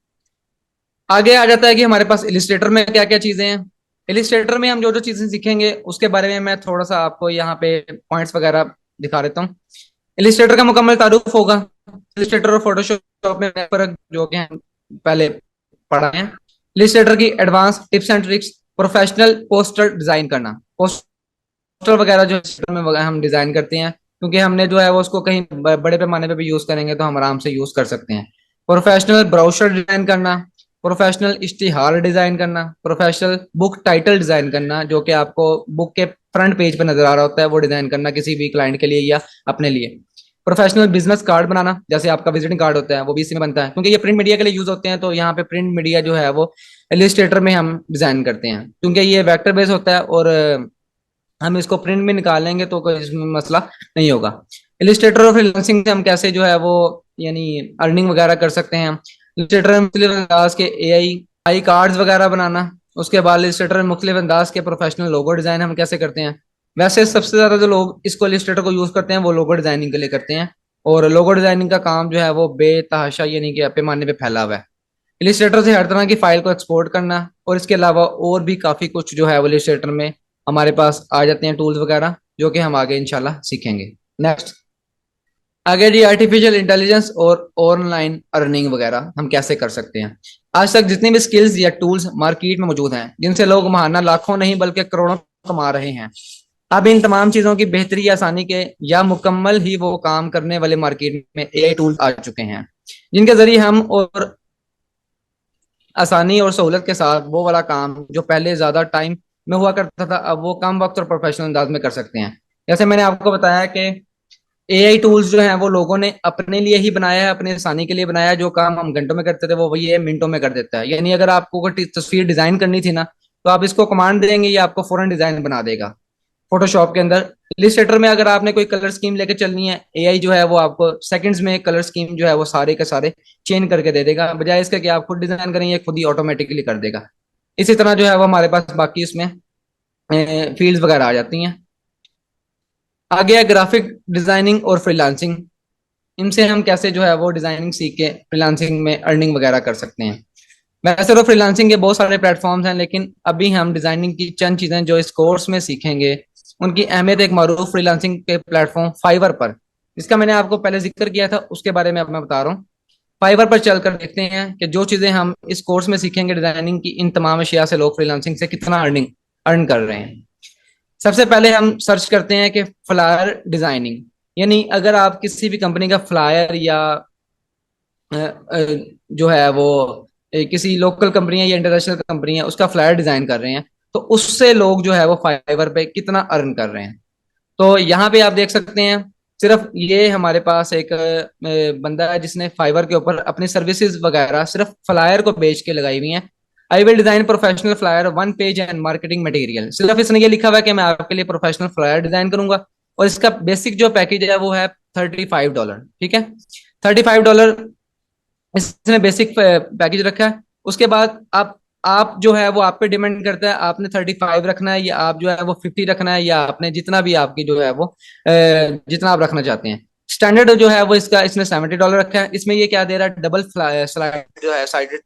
आगे आ जाता है कि हमारे पास इलिस्ट्रेटर में क्या क्या चीजें हैं। इलिस्ट्रेटर में हम जो जो चीजें सीखेंगे उसके बारे में मैं थोड़ा सा आपको यहाँ पे पॉइंट्स वगैरह दिखा देता हूँ। इलिस्ट्रेटर का मुकम्मल तारुफ होगा। इलिस्ट्रेटर और फोटोशॉप में फर्क जो कि हम पहले पढ़ा है। इलिस्ट्रेटर की advance tips and tricks, professional poster design करना। पोस्टर वगैरह जो Illustrator में हम डिजाइन करते हैं, क्योंकि हमने जो है वो उसको कहीं बड़े पैमाने पे भी यूज करेंगे तो हम आराम से यूज कर सकते हैं। प्रोफेशनल ब्राउशर डिजाइन करना, प्रोफेशनल इश्तिहार डिजाइन करना, प्रोफेशनल बुक टाइटल डिजाइन करना जो कि आपको बुक के फ्रंट पेज पे नजर आ रहा होता है, वो डिजाइन करना किसी भी क्लाइंट के लिए या अपने लिए। प्रोफेशनल बिजनेस कार्ड बनाना, जैसे आपका विजिटिंग कार्ड होता है वो भी इसी में बनता है, क्योंकि ये प्रिंट मीडिया के लिए यूज होते हैं, तो यहाँ पे प्रिंट मीडिया जो है वो इलिस्ट्रेटर में हम डिजाइन करते हैं, क्योंकि ये वेक्टर बेस होता है और हम इसको प्रिंट में निकाल लेंगे तो कोई इसमें मसला नहीं होगा। इलिस्ट्रेटर और फ्रीलांसिंग से हम कैसे जो है वो यानी अर्निंग वगैरह कर सकते हैं। इलिस्ट्रेटर में मुख्तलिफ अंदाज के आई आई कार्ड्स वगैरह बनाना। उसके बाद इलिस्ट्रेटर में मुख्तलिफ अंदाज के प्रोफेशनल लोगो डिजाइन हम कैसे करते हैं। वैसे सबसे ज्यादा जो लोग इसको इलिस्ट्रेटर को यूज करते हैं वो लोगो डिजाइनिंग के लिए करते हैं, और लोगो डिजाइनिंग का काम जो है वो बेतहाशा यानी कि पैमाने पे फैला हुआ है। इलिस्ट्रेटर से हर तरह की फाइल को एक्सपोर्ट करना, और इसके अलावा और भी काफी कुछ जो है वो इलिस्ट्रेटर में हमारे पास आ जाते हैं टूल्स वगैरह, जो कि हम आगे इंशाल्लाह सीखेंगे। नेक्स्ट, आगे जी आर्टिफिशियल इंटेलिजेंस और ऑनलाइन अर्निंग वगैरह हम कैसे कर सकते हैं। आज तक जितनी भी स्किल्स या टूल्स मार्केट में मौजूद हैं जिनसे लोग महाना लाखों नहीं बल्कि करोड़ों कमा रहे हैं, अब इन तमाम चीजों की बेहतरी या आसानी के या मुकम्मल ही वो काम करने वाले मार्केट में एआई टूल्स आ चुके हैं, जिनके जरिए हम और आसानी और सहूलत के साथ वो वाला काम जो पहले ज्यादा टाइम में हुआ करता था अब वो कम वक्त और प्रोफेशनल अंदाज में कर सकते हैं। जैसे मैंने आपको बताया कि एआई टूल्स जो हैं वो लोगों ने अपने लिए ही बनाया है, अपने आसानी के लिए बनाया है। जो काम हम घंटों में करते थे वो वही है मिनटों में कर देता है। यानी अगर आपको कोई तस्वीर डिजाइन करनी थी ना, तो आप इसको कमांड देंगे ये आपको फौरन डिजाइन बना देगा फोटोशॉप के अंदर। इलिस्ट्रेटर में अगर आपने कोई कलर स्कीम लेके चलनी है, एआई जो है वो आपको सेकंड्स में कलर स्कीम जो है वो सारे के सारे चेंज करके दे देगा, बजाय इसके कि आप खुद डिजाइन करेंगे खुद ही ऑटोमेटिकली कर देगा। इसी तरह जो है वो हमारे पास बाकी इसमें फील्ड्स वगैरह आ जाती हैं। आगे है ग्राफिक डिजाइनिंग और फ्रीलांसिंग। इनसे हम कैसे जो है वो डिजाइनिंग सीख के फ्रीलांसिंग में अर्निंग वगैरह कर सकते हैं। वैसे तो फ्रीलांसिंग के बहुत सारे प्लेटफॉर्म्स हैं, लेकिन अभी हम डिजाइनिंग की चंद चीजें जो इस कोर्स में सीखेंगे उनकी अहमियत एक मारूफ फ्रीलांसिंग के प्लेटफॉर्म फाइवर पर, जिसका मैंने आपको पहले जिक्र किया था, उसके बारे में अब मैं बता रहा हूँ। फाइवर पर चलकर देखते हैं कि जो चीजें हम इस कोर्स में सीखेंगे डिजाइनिंग की, इन तमाम अशिया से लोग फ्रीलांसिंग से कितना अर्न कर रहे हैं। सबसे पहले हम सर्च करते हैं कि फ्लायर डिजाइनिंग, यानी अगर आप किसी भी कंपनी का फ्लायर या जो है वो किसी लोकल कंपनी है या इंटरनेशनल कंपनी है उसका फ्लायर डिजाइन कर रहे हैं, तो उससे लोग जो है वो फाइवर पे कितना अर्न कर रहे हैं। तो यहाँ पे आप देख सकते हैं, सिर्फ ये हमारे पास एक बंदा है जिसने फाइवर के ऊपर अपनी सर्विसेज वगैरह सिर्फ फ्लायर को बेच के लगाई हुई हैं। I will design professional flyer one page and marketing material. सिर्फ इसने ये लिखा हुआ है कि मैं आपके लिए प्रोफेशनल फ्लायर डिजाइन करूंगा, और इसका बेसिक जो पैकेज है वो है $35। ठीक है, $35 इसने बेसिक पैकेज रखा है। उसके बाद आप जो है वो आप पे डिपेंड करता है, आपने 35 रखना है या आप जो है वो 50 रखना है, या आपने जितना भी आपकी जो है वो जितना आप रखना चाहते हैं। स्टैंडर्ड जो है वो इसका इसने $70 रखा है। इसमें ये क्या दे रहा है, डबल स्लाइड जो है साइडेड,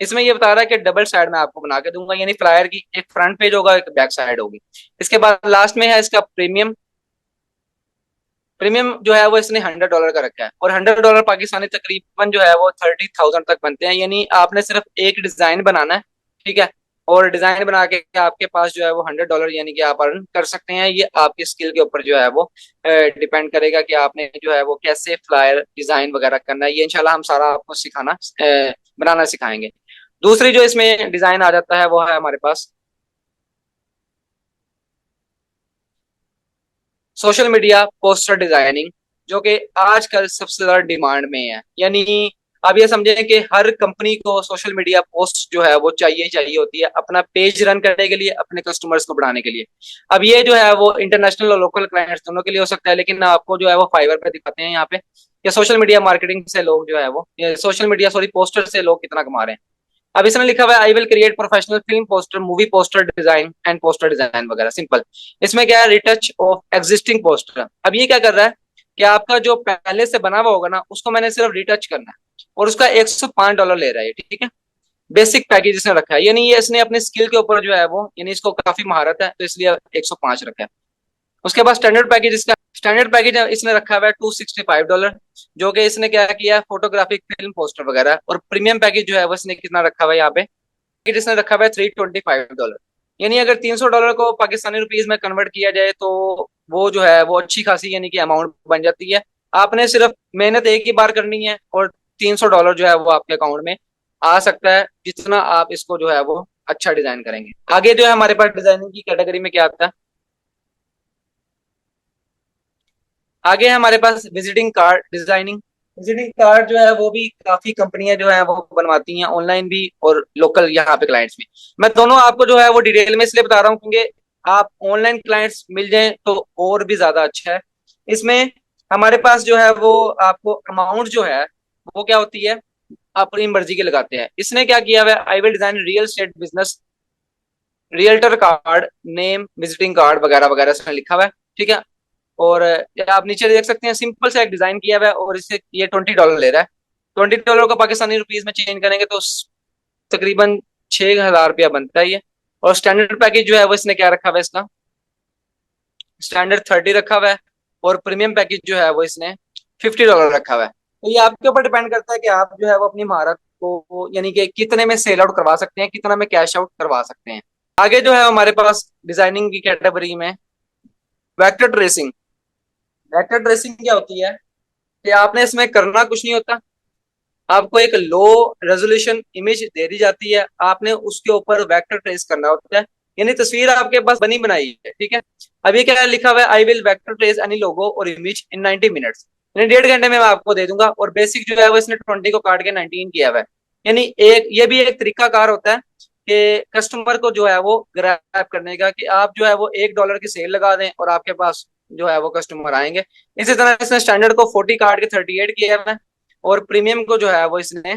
इसमें ये बता रहा है कि डबल साइड में आपको बना के दूंगा, यानी फ्लायर की एक फ्रंट पेज होगा एक बैक साइड होगी। इसके बाद लास्ट में है इसका प्रीमियम। प्रीमियम जो है वो इसने $100 का रखा है, और $100 पाकिस्तानी तकरीबन जो है वो 30,000 तक बनते हैं। यानी आपने सिर्फ एक डिजाइन बनाना है, ठीक है, और डिजाइन बना के आपके पास जो है वो $100 यानी कि आप अर्न कर सकते हैं। ये आपकी स्किल के ऊपर जो है वो डिपेंड करेगा कि आपने जो है वो कैसे फ्लायर डिजाइन वगैरह करना है। ये इंशाल्लाह हम सारा आपको सिखाना बनाना सिखाएंगे। दूसरी जो इसमें डिजाइन आ जाता है वो है हमारे पास सोशल मीडिया पोस्टर डिजाइनिंग, जो कि आजकल सबसे ज्यादा डिमांड में है। यानी आप ये समझें कि हर कंपनी को सोशल मीडिया पोस्ट जो है वो चाहिए चाहिए होती है अपना पेज रन करने के लिए, अपने कस्टमर्स को बढ़ाने के लिए। अब ये जो है वो इंटरनेशनल और लोकल क्लाइंट्स दोनों के लिए हो सकता है, लेकिन आपको जो है वो फाइवर पे दिखाते हैं यहाँ पे कि सोशल मीडिया मार्केटिंग से लोग जो है वो सोशल मीडिया सॉरी पोस्टर से लोग कितना कमा रहे हैं। अब इसमें लिखा हुआ है I will create professional film poster, movie poster design and poster design वगैरह। सिंपल, इसमें क्या है, रिटच ऑफ एग्जिस्टिंग पोस्टर। अब ये क्या कर रहा है कि आपका जो पहले से बना हुआ होगा ना, उसको मैंने सिर्फ रिटच करना है, और उसका $105 ले रहा है, ठीक है। बेसिक पैकेज इसने रखा है, यानी ये इसने अपने स्किल के ऊपर जो है वो, यानी इसको काफी महारत है, तो इसलिए 105 रखा है। उसके बाद स्टैंडर्ड पैकेज, इसका स्टैंडर्ड पैकेज इसने रखा हुआ है $265, जो कि इसने क्या किया है, फोटोग्राफिक, फिल्म, पोस्टर वगैरह। और प्रीमियम पैकेज जो है वो इसने कितना रखा हुआ है यहाँ पे, पैकेज इसने रखा हुआ है $325। यानी अगर $300 को पाकिस्तानी रुपीज में कन्वर्ट किया जाए तो वो जो है वो अच्छी खासी यानी कि अमाउंट बन जाती है। आपने सिर्फ मेहनत एक ही बार करनी है और $300 जो है वो आपके अकाउंट में आ सकता है, जितना आप इसको जो है वो अच्छा डिजाइन करेंगे। आगे जो है हमारे पास डिजाइनिंग की कैटेगरी में क्या आता है, आगे है हमारे पास visiting card designing. Visiting card जो है वो भी काफी कंपनियां जो है वो बनवाती हैं, ऑनलाइन भी और लोकल यहाँ पे क्लाइंट्स भी। मैं दोनों आपको जो है वो डिटेल में इसलिए बता रहा हूँ क्योंकि आप ऑनलाइन क्लाइंट्स मिल जाएं तो और भी ज्यादा अच्छा है। इसमें हमारे पास जो है वो आपको अमाउंट जो है वो क्या होती है, अपनी मर्जी के लगाते हैं। इसने क्या किया हुआ है, I will design real estate business, realtor card, name, visiting card वगैरह वगैरह इसने लिखा हुआ है, ठीक है। और आप नीचे देख सकते हैं सिंपल सा एक डिजाइन किया हुआ है, और इससे ये $20 ले रहा है। $20 को पाकिस्तानी रुपीज में चेंज करेंगे तो तकरीबन ₹6,000 बनता है ये। और स्टैंडर्ड पैकेज जो है वो इसने क्या रखा हुआ है, इसका स्टैंडर्ड 30 रखा हुआ है, और प्रीमियम पैकेज जो है वो इसने $50 रखा हुआ है। तो ये आपके ऊपर डिपेंड करता है कि आप जो है वो अपनी महारत को यानी कि कितने में सेल आउट करवा सकते हैं, कितना में कैश आउट करवा सकते हैं। आगे जो है हमारे पास डिजाइनिंग की कैटेगरी में वेक्टर ट्रेसिंग। वेक्टर ट्रेसिंग क्या होती है कि आपने इसमें करना कुछ नहीं होता, आपको एक लो रेजोल्यूशन इमेज दे दी जाती है, आपने उसके ऊपर वेक्टर ट्रेस करना होता है, यानी तस्वीर आपके पास बनी बनाई है, ठीक है। अभी क्या लिखा हुआ है, I will vector trace any logo और इमेज इन 90 मिनट्स, यानी 1.5 घंटे में मैं आपको दे दूंगा। और बेसिक जो है वो इसने 20 को काट के 19 किया हुआ है। यानी एक ये भी एक तरीका कार होता है कि कस्टमर को जो है वो ग्रैब करने का, कि आप जो है वो $1 की सेल लगा दें और आपके पास जो है वो कस्टमर आएंगे। इसी तरह इसने स्टैंडर्ड को 40 काट के 38 किया हुआ है, और प्रीमियम को जो है वो इसने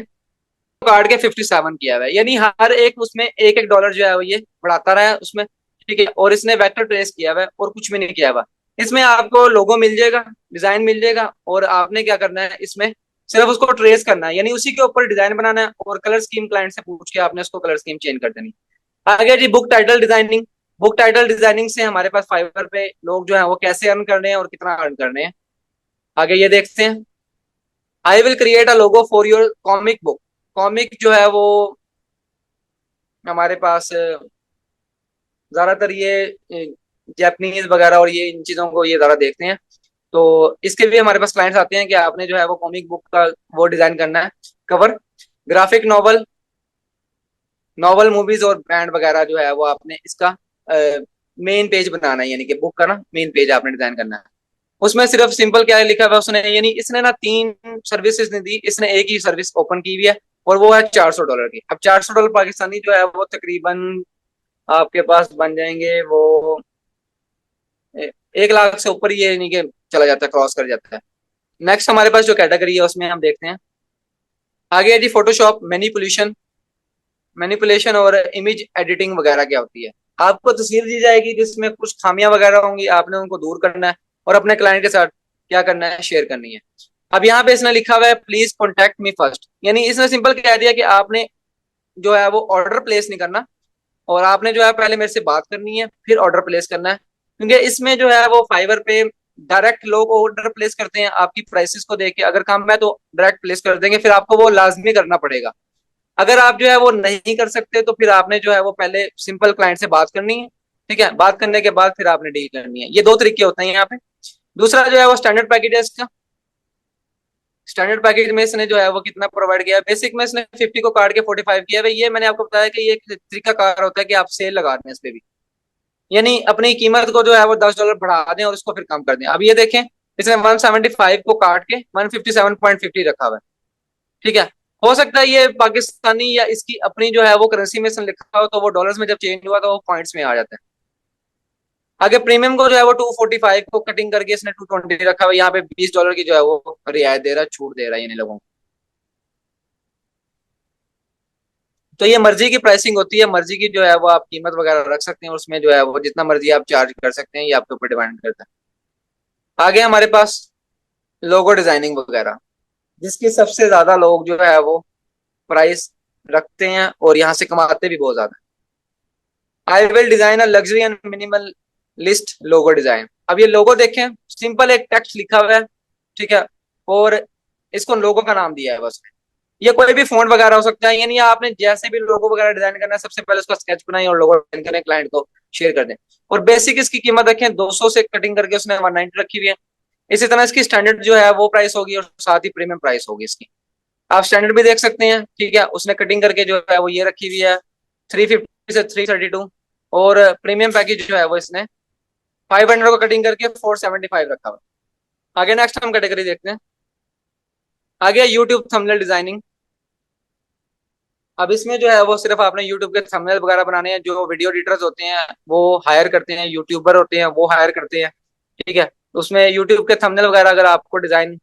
काट के 57 किया हुआ है। यानी हर एक उसमें एक एक डॉलर जो है वो ये बढ़ाता रहा है उसमें, ठीक है। और इसने वेक्टर ट्रेस किया हुआ है और कुछ भी नहीं किया हुआ। इसमें आपको लोगो मिल जाएगा, डिजाइन मिल जाएगा, और आपने क्या करना है, इसमें सिर्फ उसको ट्रेस करना है, यानी उसी के ऊपर डिजाइन बनाना है, और कलर स्कीम क्लाइंट से पूछ के आपने उसको कलर स्कीम चेंज कर देनी। आगे जी book title designing. Book title designing से हमारे पास फाइवर पे लोग जो है वो कैसे अर्न कर रहे हैं और कितना अर्न कर रहे हैं, आगे ये देखते हैं। I will create a logo for your comic book. Comic जो है वो हमारे पास ज्यादातर ये जापानीज वगैरह और ये इन चीजों को ये ज्यादा देखते हैं, तो इसके भी हमारे पास क्लाइंट्स आते हैं कि आपने जो है वो कॉमिक बुक का वो डिजाइन करना है, cover, graphic novel, novel, movies और ब्रांड वगैरह जो है वो आपने इसका मेन पेज बनाना है, यानी कि बुक का ना मेन पेज आपने डिजाइन करना है। उसमें सिर्फ सिंपल क्या लिखा हुआ है उसने, यानी इसने ना 3 सर्विसेज नहीं दी, इसने एक ही सर्विस ओपन की हुई है, और वो है $400 की। अब $400 पाकिस्तानी जो है वो तकरीबन आपके पास बन जाएंगे वो 1 लाख से ऊपर, ये नहीं कि चला जाता है, क्रॉस कर जाता है। नेक्स्ट हमारे पास जो कैटेगरी है उसमें हम देखते हैं, आगे है जी फोटोशॉप, मैनिपुलेशन, मैनिपुलेशन और इमेज एडिटिंग वगैरह क्या होती है। आपको तस्वीर दी जाएगी जिसमें कुछ खामियां वगैरह होंगी, आपने उनको दूर करना है और अपने क्लाइंट के साथ क्या करना है, शेयर करनी है। अब यहाँ पे इसने लिखा हुआ है प्लीज कॉन्टेक्ट मी फर्स्ट, यानी इसने सिंपल कह दिया कि आपने जो है वो ऑर्डर प्लेस नहीं करना, और आपने जो है पहले मेरे से बात करनी है फिर ऑर्डर प्लेस करना है। क्योंकि इसमें जो है वो फाइवर पे डायरेक्ट लोग ऑर्डर प्लेस करते हैं आपकी प्राइसेस को देख के, अगर कम है तो डायरेक्ट प्लेस कर देंगे, फिर आपको वो लाजमी करना पड़ेगा। अगर आप जो है वो नहीं कर सकते तो फिर आपने जो है वो पहले सिंपल क्लाइंट से बात करनी है, ठीक है। बात करने के बाद फिर आपने डील करनी है। ये 2 तरीके होते हैं यहाँ पे। दूसरा जो है वो स्टैंडर्ड पैकेज है इसका। स्टैंडर्ड पैकेज में इसने जो है वो कितना प्रोवाइड किया है, बेसिक में इसने 50 को काट के 45 किया है। ये मैंने आपको बताया कि ये एक तरीका कार होता है कि आप सेल लगा दें इस पे भी, यानी अपनी कीमत को जो है वो $10 बढ़ा दें और उसको फिर कम कर दें। अब ये देखें, इसने 175 को काट के 157.50 रखा हुआ है, ठीक है। हो सकता है ये पाकिस्तानी या इसकी अपनी जो है वो करेंसी में इसने लिखा हो, तो वो डॉलर्स में जब चेंज हुआ तो वो पॉइंट्स में आ जाता है। आगे प्रीमियम को जो है वो 245 को कटिंग करके इसने 220 रखा हुआ है। यहाँ पे $20 की जो है वो रियायत दे रहा है, छूट दे रहा है इन लोगों को। तो ये मर्जी की प्राइसिंग होती है, मर्जी की जो है वो आप कीमत वगैरह रख सकते हैं, उसमें जो है वो जितना मर्जी आप चार्ज कर सकते हैं, ये आपके ऊपर डिपेंड करता है। आगे हमारे पास लोगो डिजाइनिंग वगैरह, जिसकी सबसे ज्यादा लोग जो है वो प्राइस रखते हैं और यहाँ से कमाते भी बहुत ज्यादा। I will design a luxury and minimal list logo design. अब ये लोगो देखें, सिंपल एक टेक्स्ट लिखा हुआ है, ठीक है, और इसको लोगो का नाम दिया है बस। ये कोई भी फॉन्ट वगैरह हो सकता है, यानी आपने जैसे भी लोगो वगैरह डिजाइन करना है, सबसे पहले उसका स्केच बनाएं और लोगो डिजाइन करें, क्लाइंट को शेयर कर दें। और बेसिक इसकी कीमत रखें 200 से कटिंग करके उसने 190 रखी हुई है। इसी तरह इसकी स्टैंडर्ड जो है वो प्राइस होगी और साथ ही प्रीमियम प्राइस होगी इसकी। आप स्टैंडर्ड भी देख सकते हैं, ठीक है, उसने कटिंग करके जो है वो ये रखी हुई है 350 से 332। और प्रीमियम पैकेज जो है वो इसने 500 को कटिंग करके 475 रखा हुआ है। आगे नेक्स्ट हम कैटेगरी देखते हैं। आगे यूट्यूब थंबनेल डिजाइनिंग। अब इसमें जो है वो सिर्फ आपने यूट्यूब के थंबनेल वगैरह बनाने हैं। जो वीडियो एडिटर्स होते हैं वो हायर करते हैं, यूट्यूबर होते हैं वो हायर करते हैं, ठीक है। उसमें यूट्यूब के थंबनेल वगैरह अगर आपको डिजाइन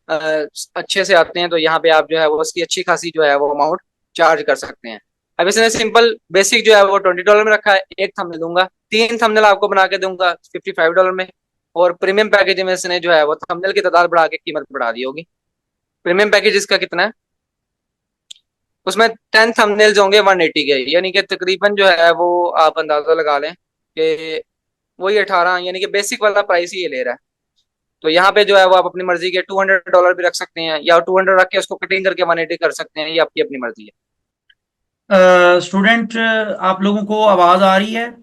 अच्छे से आते हैं तो यहाँ पे आप जो है वो उसकी अच्छी खासी जो है वो अमाउंट चार्ज कर सकते हैं। अब इसने सिंपल बेसिक जो है वो $20 में रखा है। एक थंबनेल दूंगा, 3 थंबनेल आपको बना के दूंगा $55 में। और प्रीमियम पैकेज में इसने जो है वो थंबनेल की तादाद बढ़ा के कीमत बढ़ा दी होगी। प्रीमियम पैकेज इसका कितना है, उसमें 10 थंबनेल्स होंगे 180 के, यानी कि तकरीबन जो है वो आप अंदाजा लगा लें कि वही 18, यानी कि बेसिक वाला प्राइस ही ये ले रहा है। तो यहाँ पे जो है वो आप अपनी मर्जी के $200 भी रख सकते हैं, या 200 रख के उसको कटिंग करके 180 कर सकते हैं, ये आपकी अपनी मर्जी है। स्टूडेंट, आप लोगों को आवाज आ रही है?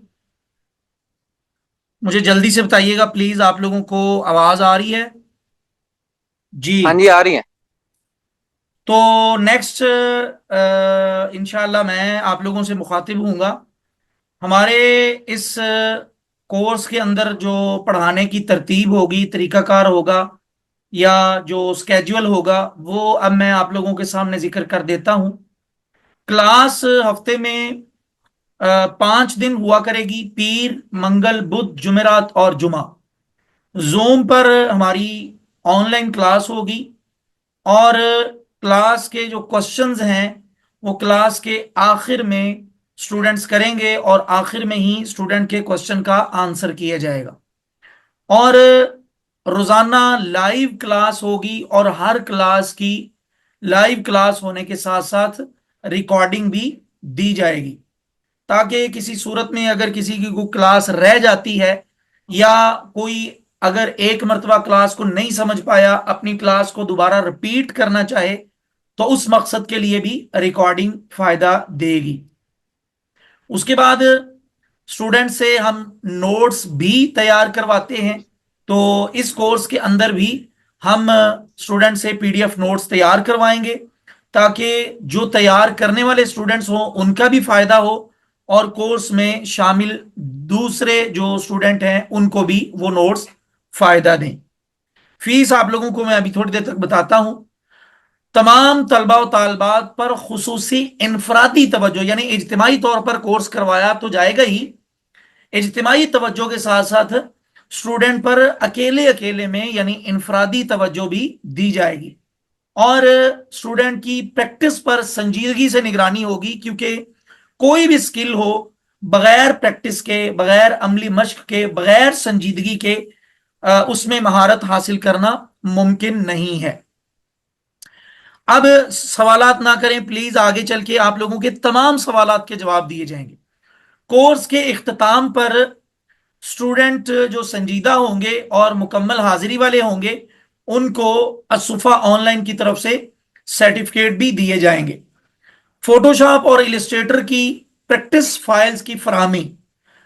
मुझे जल्दी से बताइएगा प्लीज, आप लोगों को आवाज आ रही है? जी। हाँ जी, आ रही है। तो नेक्स्ट इंशाल्लाह मैं आप लोगों से मुखातिब हूँगा। हमारे इस कोर्स के अंदर जो पढ़ाने की तरतीब होगी, तरीकाकार होगा, या जो स्केड्यूल होगा, वो अब मैं आप लोगों के सामने जिक्र कर देता हूँ। क्लास हफ्ते में 5 दिन हुआ करेगी, पीर, मंगल, बुध, जुमेरात और जुमा। जूम पर हमारी ऑनलाइन क्लास होगी। और क्लास के जो क्वेश्चंस हैं वो क्लास के आखिर में स्टूडेंट्स करेंगे, और आखिर में ही स्टूडेंट के क्वेश्चन का आंसर किया जाएगा। और रोजाना लाइव क्लास होगी, और हर क्लास की लाइव क्लास होने के साथ साथ रिकॉर्डिंग भी दी जाएगी, ताकि किसी सूरत में अगर किसी की कोई क्लास रह जाती है, या कोई अगर एक मर्तबा क्लास को नहीं समझ पाया, अपनी क्लास को दोबारा रिपीट करना चाहे, तो उस मकसद के लिए भी रिकॉर्डिंग फायदा देगी। उसके बाद स्टूडेंट से हम नोट्स भी तैयार करवाते हैं। तो इस कोर्स के अंदर भी हम स्टूडेंट से पीडीएफ नोट्स तैयार करवाएंगे, ताकि जो तैयार करने वाले स्टूडेंट्स हों उनका भी फायदा हो, और कोर्स में शामिल दूसरे जो स्टूडेंट हैं उनको भी वो नोट्स फायदा दें। फीस आप लोगों को मैं अभी थोड़ी देर तक बताता हूं। तमाम तलबा व तालबात पर खुसूसी इनफरादी तवज्जो, यानी इज्तिमाई तौर पर कोर्स करवाया तो जाएगा ही, इज्तिमाई तवज्जो के साथ साथ स्टूडेंट पर अकेले अकेले में यानी इनफरादी तवज्जो भी दी जाएगी। और स्टूडेंट की प्रैक्टिस पर संजीदगी से निगरानी होगी, क्योंकि कोई भी स्किल हो, बगैर प्रैक्टिस के, बगैर अमली मश्क के, बगैर संजीदगी के उसमें महारत हासिल करना मुमकिन नहीं है। अब सवालात ना करें प्लीज, आगे चल के आप लोगों के तमाम सवालात के जवाब दिए जाएंगे। कोर्स के इख्तिताम पर स्टूडेंट जो संजीदा होंगे और मुकम्मल हाजिरी वाले होंगे, उनको असुफा ऑनलाइन की तरफ से सर्टिफिकेट भी दिए जाएंगे। फोटोशॉप और इलिस्ट्रेटर की प्रैक्टिस फाइल्स की फराहमी,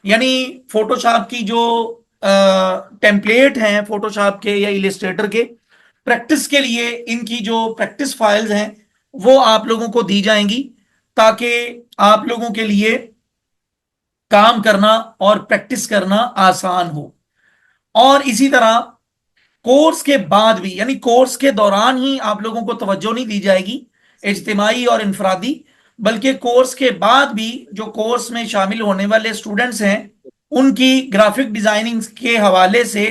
यानी फोटोशॉप की जो टेम्पलेट हैं फोटोशॉप के या इलिस्ट्रेटर के, प्रैक्टिस के लिए इनकी जो प्रैक्टिस फाइल्स हैं वो आप लोगों को दी जाएंगी, ताकि आप लोगों के लिए काम करना और प्रैक्टिस करना आसान हो। और इसी तरह कोर्स के बाद भी, यानी कोर्स के दौरान ही आप लोगों को तवज्जो नहीं दी जाएगी इज्तिमाई और इनफरादी, बल्कि कोर्स के बाद भी जो कोर्स में शामिल होने वाले स्टूडेंट्स हैं उनकी ग्राफिक डिजाइनिंग के हवाले से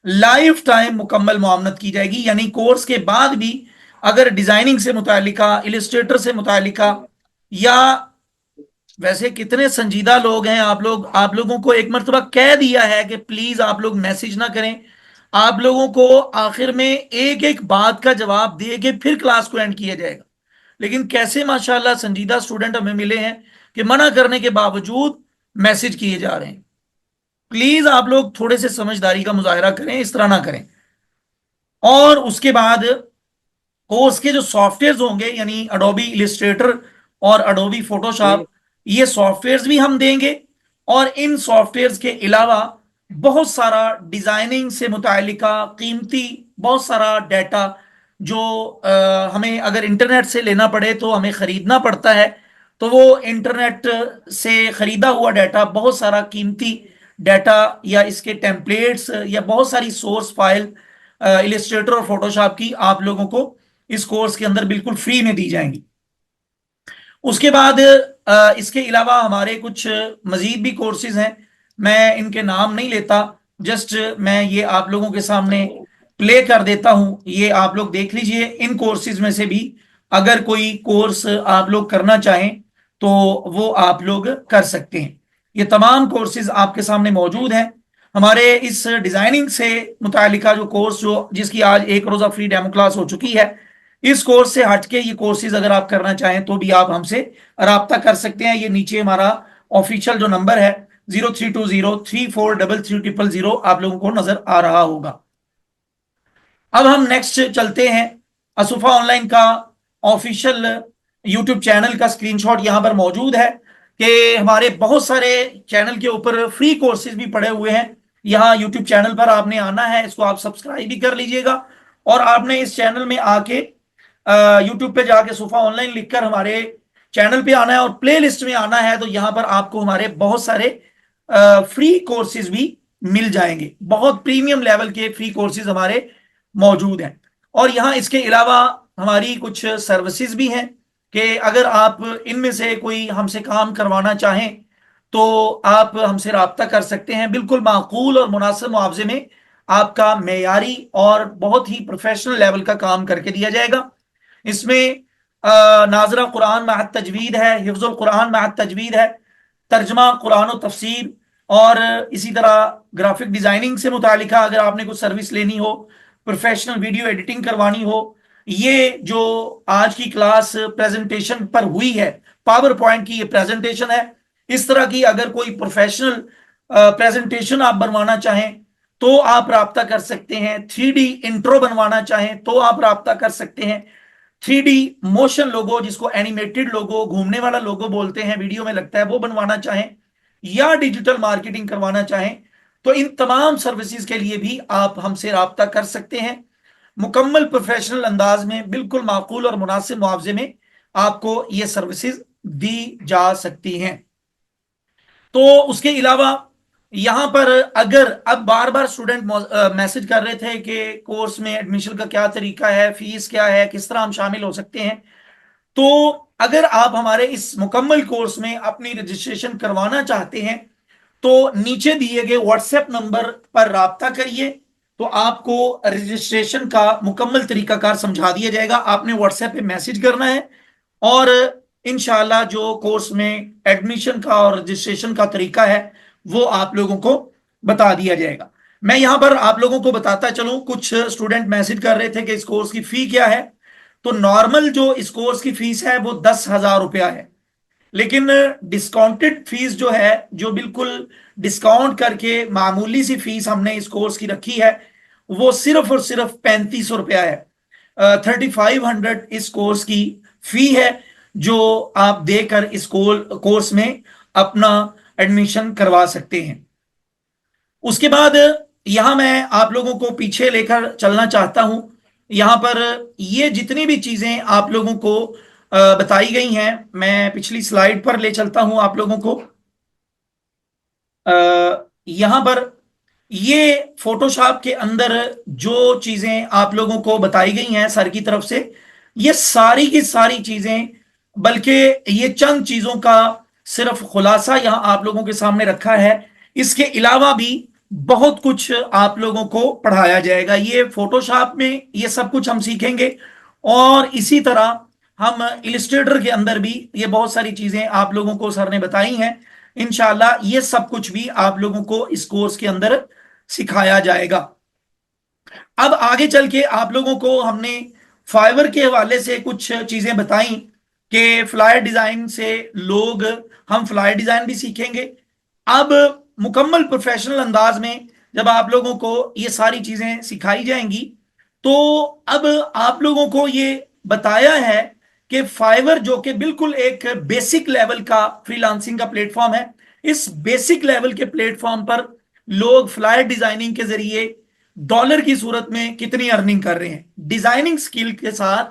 लाइफ टाइम मुकम्मल मुआवनत की जाएगी। यानी कोर्स के बाद भी अगर डिजाइनिंग से मुतालिका, इलिस्ट्रेटर से मुतालिका, या वैसे कितने संजीदा लोग हैं आप लोग, आप लोगों को एक मरतबा कह दिया है कि प्लीज आप लोग मैसेज ना करें, आप लोगों को आखिर में एक एक बात का जवाब दे के फिर क्लास को एंड किया जाएगा। लेकिन कैसे माशाल्लाह संजीदा स्टूडेंट हमें मिले हैं कि मना करने के बावजूद मैसेज किए जा रहे हैं। प्लीज आप लोग थोड़े से समझदारी का मुजाहरा करें, इस तरह ना करें। और उसके बाद कोर्स के जो सॉफ्टवेयर होंगे, यानी अडोबी इलिस्ट्रेटर और अडोबी जी। फोटोशॉप, ये सॉफ्टवेयर्स भी हम देंगे। और इन सॉफ्टवेयर्स के अलावा बहुत सारा डिजाइनिंग से मुतालिका कीमती बहुत सारा डाटा जो हमें अगर इंटरनेट से लेना पड़े तो हमें खरीदना पड़ता है, तो वो इंटरनेट से खरीदा हुआ डाटा, बहुत सारा कीमती डाटा या इसके टेम्पलेट्स या बहुत सारी सोर्स फाइल इलिस्ट्रेटर और फोटोशॉप की आप लोगों को इस कोर्स के अंदर बिल्कुल फ्री में दी जाएंगी। उसके बाद इसके अलावा हमारे कुछ मजीद भी कोर्सेज हैं, मैं इनके नाम नहीं लेता, जस्ट मैं ये आप लोगों के सामने प्ले कर देता हूं, ये आप लोग देख लीजिए। इन कोर्सेज में से भी अगर कोई कोर्स आप लोग करना चाहें तो वो आप लोग कर सकते हैं। ये तमाम कोर्सेज आपके सामने मौजूद हैं। हमारे इस डिजाइनिंग से मुतालिका जो कोर्स जो जिसकी आज एक रोजा फ्री डेमो क्लास हो चुकी है, इस कोर्स से हटके ये कोर्सेज अगर आप करना चाहें तो भी आप हमसे राब्ता कर सकते हैं। ये नीचे हमारा ऑफिशियल जो नंबर है 0320343300 आप लोगों को नजर आ रहा होगा। अब हम नेक्स्ट चलते हैं। असुफा ऑनलाइन का ऑफिशियल यूट्यूब चैनल का स्क्रीनशॉट यहां पर मौजूद है कि हमारे बहुत सारे चैनल के ऊपर फ्री कोर्सेज भी पड़े हुए हैं। यहाँ यूट्यूब चैनल पर आपने आना है, इसको आप सब्सक्राइब भी कर लीजिएगा, और आपने इस चैनल में आके यूट्यूब पे जाके सुफा ऑनलाइन लिखकर हमारे चैनल पे आना है और प्ले लिस्ट में आना है। तो यहाँ पर आपको हमारे बहुत सारे फ्री कोर्सेज भी मिल जाएंगे, बहुत प्रीमियम लेवल के फ्री कोर्सेज हमारे मौजूद हैं। और यहाँ इसके अलावा हमारी कुछ सर्विसेज भी हैं कि अगर आप इनमें से कोई हमसे काम करवाना चाहें तो आप हमसे रब्ता कर सकते हैं, बिल्कुल माकूल और मुनासिब मुआवजे में आपका मेयारी और बहुत ही प्रोफेशनल लेवल का काम करके दिया जाएगा। इसमें नाजरा कुरान महत तजवीद है, हिफ्जुल कुरान महत तजवीद है, तर्जमा कुरान और तफसीर, और इसी तरह ग्राफिक डिजाइनिंग से मुतालिका अगर आपने कुछ सर्विस लेनी हो, प्रोफेशनल वीडियो एडिटिंग करवानी हो, ये जो आज की क्लास प्रेजेंटेशन पर हुई है, पावर पॉइंट की ये प्रेजेंटेशन है, इस तरह की अगर कोई प्रोफेशनल प्रेजेंटेशन आप बनवाना चाहें तो आप राब्ता कर सकते हैं। 3D इंट्रो बनवाना चाहें तो आप राब्ता कर सकते हैं। 3D मोशन लोगो, जिसको एनिमेटेड लोगो, घूमने वाला लोगो बोलते हैं, वीडियो में लगता है, वो बनवाना चाहें, या डिजिटल मार्केटिंग करवाना चाहें, तो इन तमाम सर्विसेज के लिए भी आप हमसे राब्ता कर सकते हैं। मुकम्मल प्रोफेशनल अंदाज में बिल्कुल माकूल और मुनासिब मुआवजे में आपको ये सर्विसेज दी जा सकती हैं। तो उसके अलावा यहां पर अगर अब बार बार स्टूडेंट मैसेज कर रहे थे कि कोर्स में एडमिशन का क्या तरीका है, फीस क्या है, किस तरह हम शामिल हो सकते हैं, तो अगर आप हमारे इस मुकम्मल कोर्स में अपनी रजिस्ट्रेशन करवाना चाहते हैं तो नीचे दिए गए व्हाट्सएप नंबर पर राब्ता करिए, तो आपको रजिस्ट्रेशन का मुकम्मल तरीकाकार समझा दिया जाएगा। आपने व्हाट्सएप पे मैसेज करना है और इंशाल्लाह जो कोर्स में एडमिशन का और रजिस्ट्रेशन का तरीका है वो आप लोगों को बता दिया जाएगा। मैं यहां पर आप लोगों को बताता चलूं, कुछ स्टूडेंट मैसेज कर रहे थे कि इस कोर्स की फी क्या है। तो नॉर्मल जो इस कोर्स की फीस है वो 10,000 रुपया है, लेकिन डिस्काउंटेड फीस जो है, जो बिल्कुल डिस्काउंट करके मामूली सी फीस हमने इस कोर्स की रखी है, वो सिर्फ और सिर्फ 3500 रुपया है। 3500 इस कोर्स की फी है जो आप देकर इस कोर्स में अपना एडमिशन करवा सकते हैं। उसके बाद यहां मैं आप लोगों को पीछे लेकर चलना चाहता हूं। यहां पर ये जितनी भी चीजें आप लोगों को बताई गई हैं, मैं पिछली स्लाइड पर ले चलता हूं आप लोगों को। यहां पर ये फोटोशॉप के अंदर जो चीजें आप लोगों को बताई गई हैं सर की तरफ से, ये सारी की सारी चीजें, बल्कि ये चंद चीजों का सिर्फ खुलासा यहां आप लोगों के सामने रखा है। इसके अलावा भी बहुत कुछ आप लोगों को पढ़ाया जाएगा। ये फोटोशॉप में ये सब कुछ हम सीखेंगे, और इसी तरह हम इलिस्ट्रेटर के अंदर भी ये बहुत सारी चीजें आप लोगों को सर ने बताई हैं। इंशाल्लाह ये सब कुछ भी आप लोगों को इस कोर्स के अंदर सिखाया जाएगा। अब आगे चल के आप लोगों को हमने फाइवर के हवाले से कुछ चीजें बताई कि फ्लायर डिजाइन से लोग, हम फ्लायर डिजाइन भी सीखेंगे। अब मुकम्मल प्रोफेशनल अंदाज में जब आप लोगों को ये सारी चीजें सिखाई जाएंगी, तो अब आप लोगों को ये बताया है कि फाइवर जो कि बिल्कुल एक बेसिक लेवल का फ्रीलांसिंग का प्लेटफॉर्म है, इस बेसिक लेवल के प्लेटफॉर्म पर लोग फ्लायर डिजाइनिंग के जरिए डॉलर की सूरत में कितनी अर्निंग कर रहे हैं। डिजाइनिंग स्किल के साथ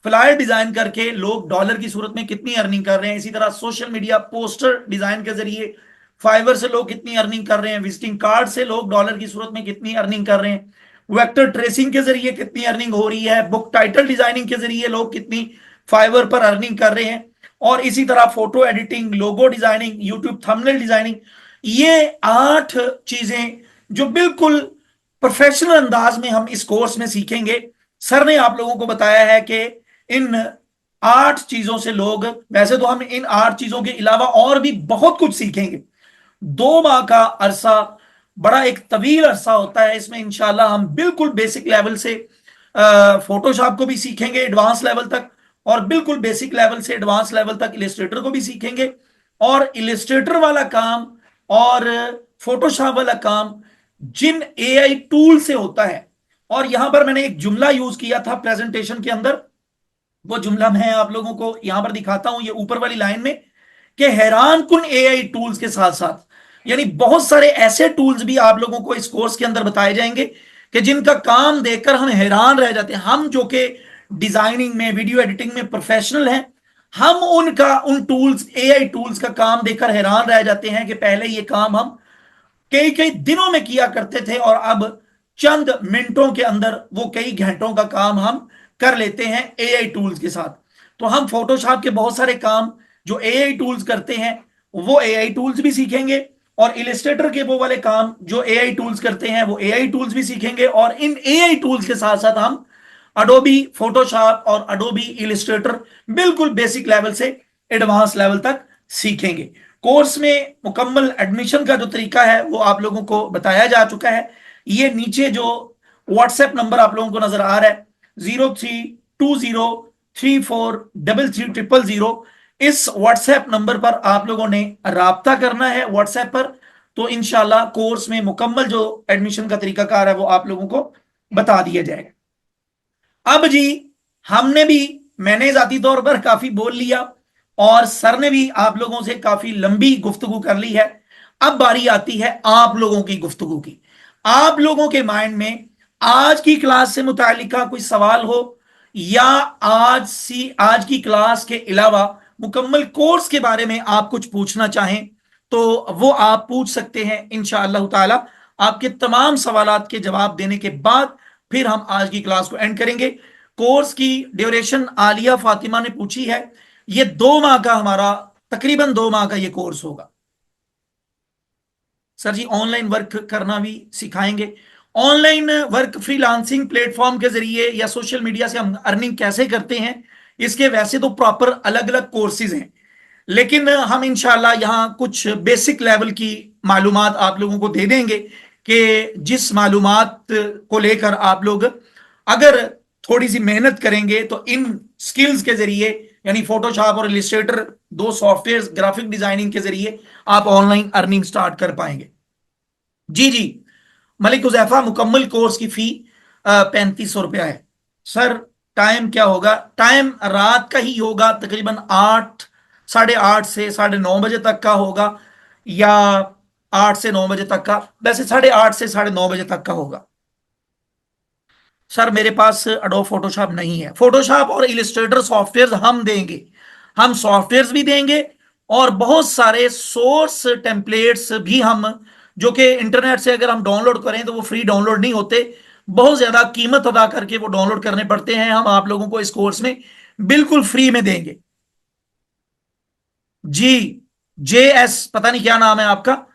फ्लायर डिजाइन करके लोग डॉलर की सूरत में कितनी अर्निंग कर रहे हैं। इसी तरह सोशल मीडिया पोस्टर डिजाइन के जरिए फाइवर से लोग कितनी अर्निंग कर रहे हैं। विजिटिंग कार्ड से लोग डॉलर की सूरत में कितनी अर्निंग कर रहे हैं। वेक्टर ट्रेसिंग के जरिए कितनी अर्निंग हो रही है। बुक टाइटल डिजाइनिंग के जरिए लोग कितनी फाइवर पर अर्निंग कर रहे हैं। और इसी तरह photo editing, logo designing, YouTube thumbnail designing, ये 8 चीजें जो बिल्कुल प्रोफेशनल अंदाज में हम इस कोर्स में सीखेंगे। सर ने आप लोगों को बताया है कि इन 8 चीजों से लोग, वैसे तो हम इन 8 चीजों के अलावा और भी बहुत कुछ सीखेंगे। 2 माह का अरसा बड़ा एक तवील अरसा होता है। इसमें इंशाल्लाह हम बिल्कुल बेसिक लेवल से फोटोशॉप को भी सीखेंगे एडवांस लेवल तक, और बिल्कुल बेसिक लेवल से एडवांस लेवल तक इलिस्ट्रेटर को भी सीखेंगे। और इलिस्ट्रेटर वाला काम और फोटोशॉप वाला काम जिन एआई टूल से होता है, और यहां पर मैंने एक जुमला यूज किया था प्रेजेंटेशन के अंदर, वो जुमला मैं आप लोगों को यहां पर दिखाता हूं, ये ऊपर वाली लाइन में, कि हैरान कुन एआई टूल्स के साथ साथ यानी बहुत सारे ऐसे टूल्स भी आप लोगों को इस कोर्स के अंदर बताए जाएंगे कि जिनका काम देखकर हम हैरान रह जाते हैं। हम जो कि डिजाइनिंग में, वीडियो एडिटिंग में प्रोफेशनल हैं, हम उनका, उन टूल्स, एआई टूल्स का काम देखकर हैरान रह जाते हैं कि पहले ये काम हम कई कई दिनों में किया करते थे और अब चंद मिनटों के अंदर वो कई घंटों का काम हम कर लेते हैं एआई टूल्स के साथ। तो हम फोटोशॉप के बहुत सारे काम जो एआई टूल्स करते हैं वो एआई टूल्स भी सीखेंगे, और इलिस्ट्रेटर के वो वाले काम जो एआई टूल्स करते हैं वो एआई टूल्स भी सीखेंगे। और इन एआई टूल्स के साथ साथ हम अडोबी फोटोशॉप और अडोबी इलिस्ट्रेटर बिल्कुल बेसिक लेवल से एडवांस लेवल तक सीखेंगे। कोर्स में मुकम्मल एडमिशन का जो तरीका है वो आप लोगों को बताया जा चुका है। ये नीचे जो व्हाट्सएप नंबर आप लोगों को नजर आ रहा है, 0320343300, इस व्हाट्सएप नंबर पर आप लोगों ने राब्ता करना है व्हाट्सएप पर। तो इंशाल्लाह कोर्स में मुकम्मल जो एडमिशन का तरीकाकार है वो आप लोगों को बता दिया जाएगा। अब जी, हमने भी, मैंने जाती तौर पर काफी बोल लिया और सर ने भी आप लोगों से काफी लंबी गुफ्तगू कर ली है। अब बारी आती है आप लोगों की गुफ्तगू की। आप लोगों के माइंड में आज की क्लास से मुतालिका कोई सवाल हो, या आज की क्लास के अलावा मुकम्मल कोर्स के बारे में आप कुछ पूछना चाहें तो वो आप पूछ सकते हैं। इंशाअल्लाह ताला आपके तमाम सवालात के जवाब देने के बाद फिर हम आज की क्लास को एंड करेंगे। कोर्स की ड्यूरेशन आलिया फातिमा ने पूछी है, ये 2 माह का हमारा, तकरीबन 2 माह का ये कोर्स होगा। सर जी ऑनलाइन वर्क करना भी सिखाएंगे। ऑनलाइन वर्क फ्रीलांसिंग प्लेटफॉर्म के जरिए या सोशल मीडिया से हम अर्निंग कैसे करते हैं, इसके वैसे तो प्रॉपर अलग अलग कोर्सेज हैं, लेकिन हम इंशाल्लाह यहाँ कुछ बेसिक लेवल की मालूमात आप लोगों को दे देंगे कि जिस मालूमात को लेकर आप लोग अगर थोड़ी सी मेहनत करेंगे तो इन स्किल्स के जरिए, यानी फोटोशॉप और इलिस्ट्रेटर, 2 सॉफ्टवेयर ग्राफिक डिजाइनिंग के जरिए आप ऑनलाइन अर्निंग स्टार्ट कर पाएंगे। जी जी, मलिक उजैफा, मुकम्मल कोर्स की फी 3500 रुपया है। सर टाइम क्या होगा? टाइम रात का ही होगा, तकरीबन 8, 8:30 से 9:30 तक का होगा, या 8 से 9 बजे तक का। वैसे 8:30 से 9:30 तक का होगा। सर मेरे पास अडोब फोटोशॉप नहीं है। फोटोशॉप और इलिस्ट्रेटर सॉफ्टवेयर हम देंगे, हम सॉफ्टवेयर भी देंगे और बहुत सारे सोर्स टेम्पलेट्स भी हम, जो कि इंटरनेट से अगर हम डाउनलोड करें तो वो फ्री डाउनलोड नहीं होते, बहुत ज्यादा कीमत अदा करके वो डाउनलोड करने पड़ते हैं। हम आप लोगों को इस कोर्स में बिल्कुल फ्री में देंगे। जी, JS, पता नहीं क्या नाम है आपका,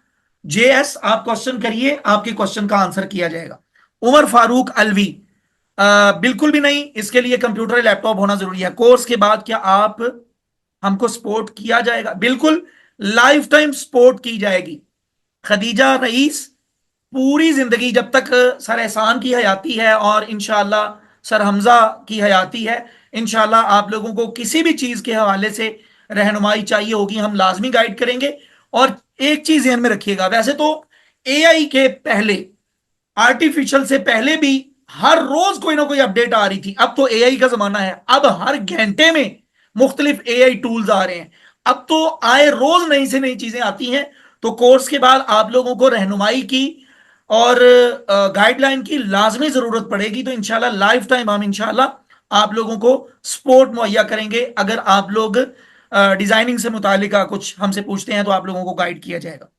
JS, आप क्वेश्चन करिए, आपके क्वेश्चन का आंसर किया जाएगा। उमर फारूक अलवी, बिल्कुल भी नहीं, इसके लिए कंप्यूटर लैपटॉप होना जरूरी है। कोर्स के बाद क्या आप हमको सपोर्ट किया जाएगा? बिल्कुल, लाइफ टाइम सपोर्ट की जाएगी। खदीजा रईस, पूरी जिंदगी जब तक सर एहसान की हयाती है और इंशाल्लाह सर हमजा की हयाती है, इंशाल्लाह आप लोगों को किसी भी चीज के हवाले से रहनुमाई चाहिए होगी, हम लाजमी गाइड करेंगे। और एक चीज ध्यान में रखिएगा, वैसे तो एआई के पहले, आर्टिफिशियल से पहले भी हर रोज कोई ना कोई अपडेट आ रही थी। अब तो एआई का जमाना है, अब हर घंटे में मुख्तलिफ एआई टूल्स आ रहे हैं। अब तो आए रोज नई से नई चीजें आती हैं। तो कोर्स के बाद आप लोगों को रहनुमाई की और गाइडलाइन की लाजमी जरूरत पड़ेगी। तो इंशाल्लाह लाइफ टाइम हम इंशाल्लाह आप लोगों को सपोर्ट मुहैया करेंगे। अगर आप लोग डिजाइनिंग से मुतालिका कुछ हमसे पूछते हैं तो आप लोगों को गाइड किया जाएगा।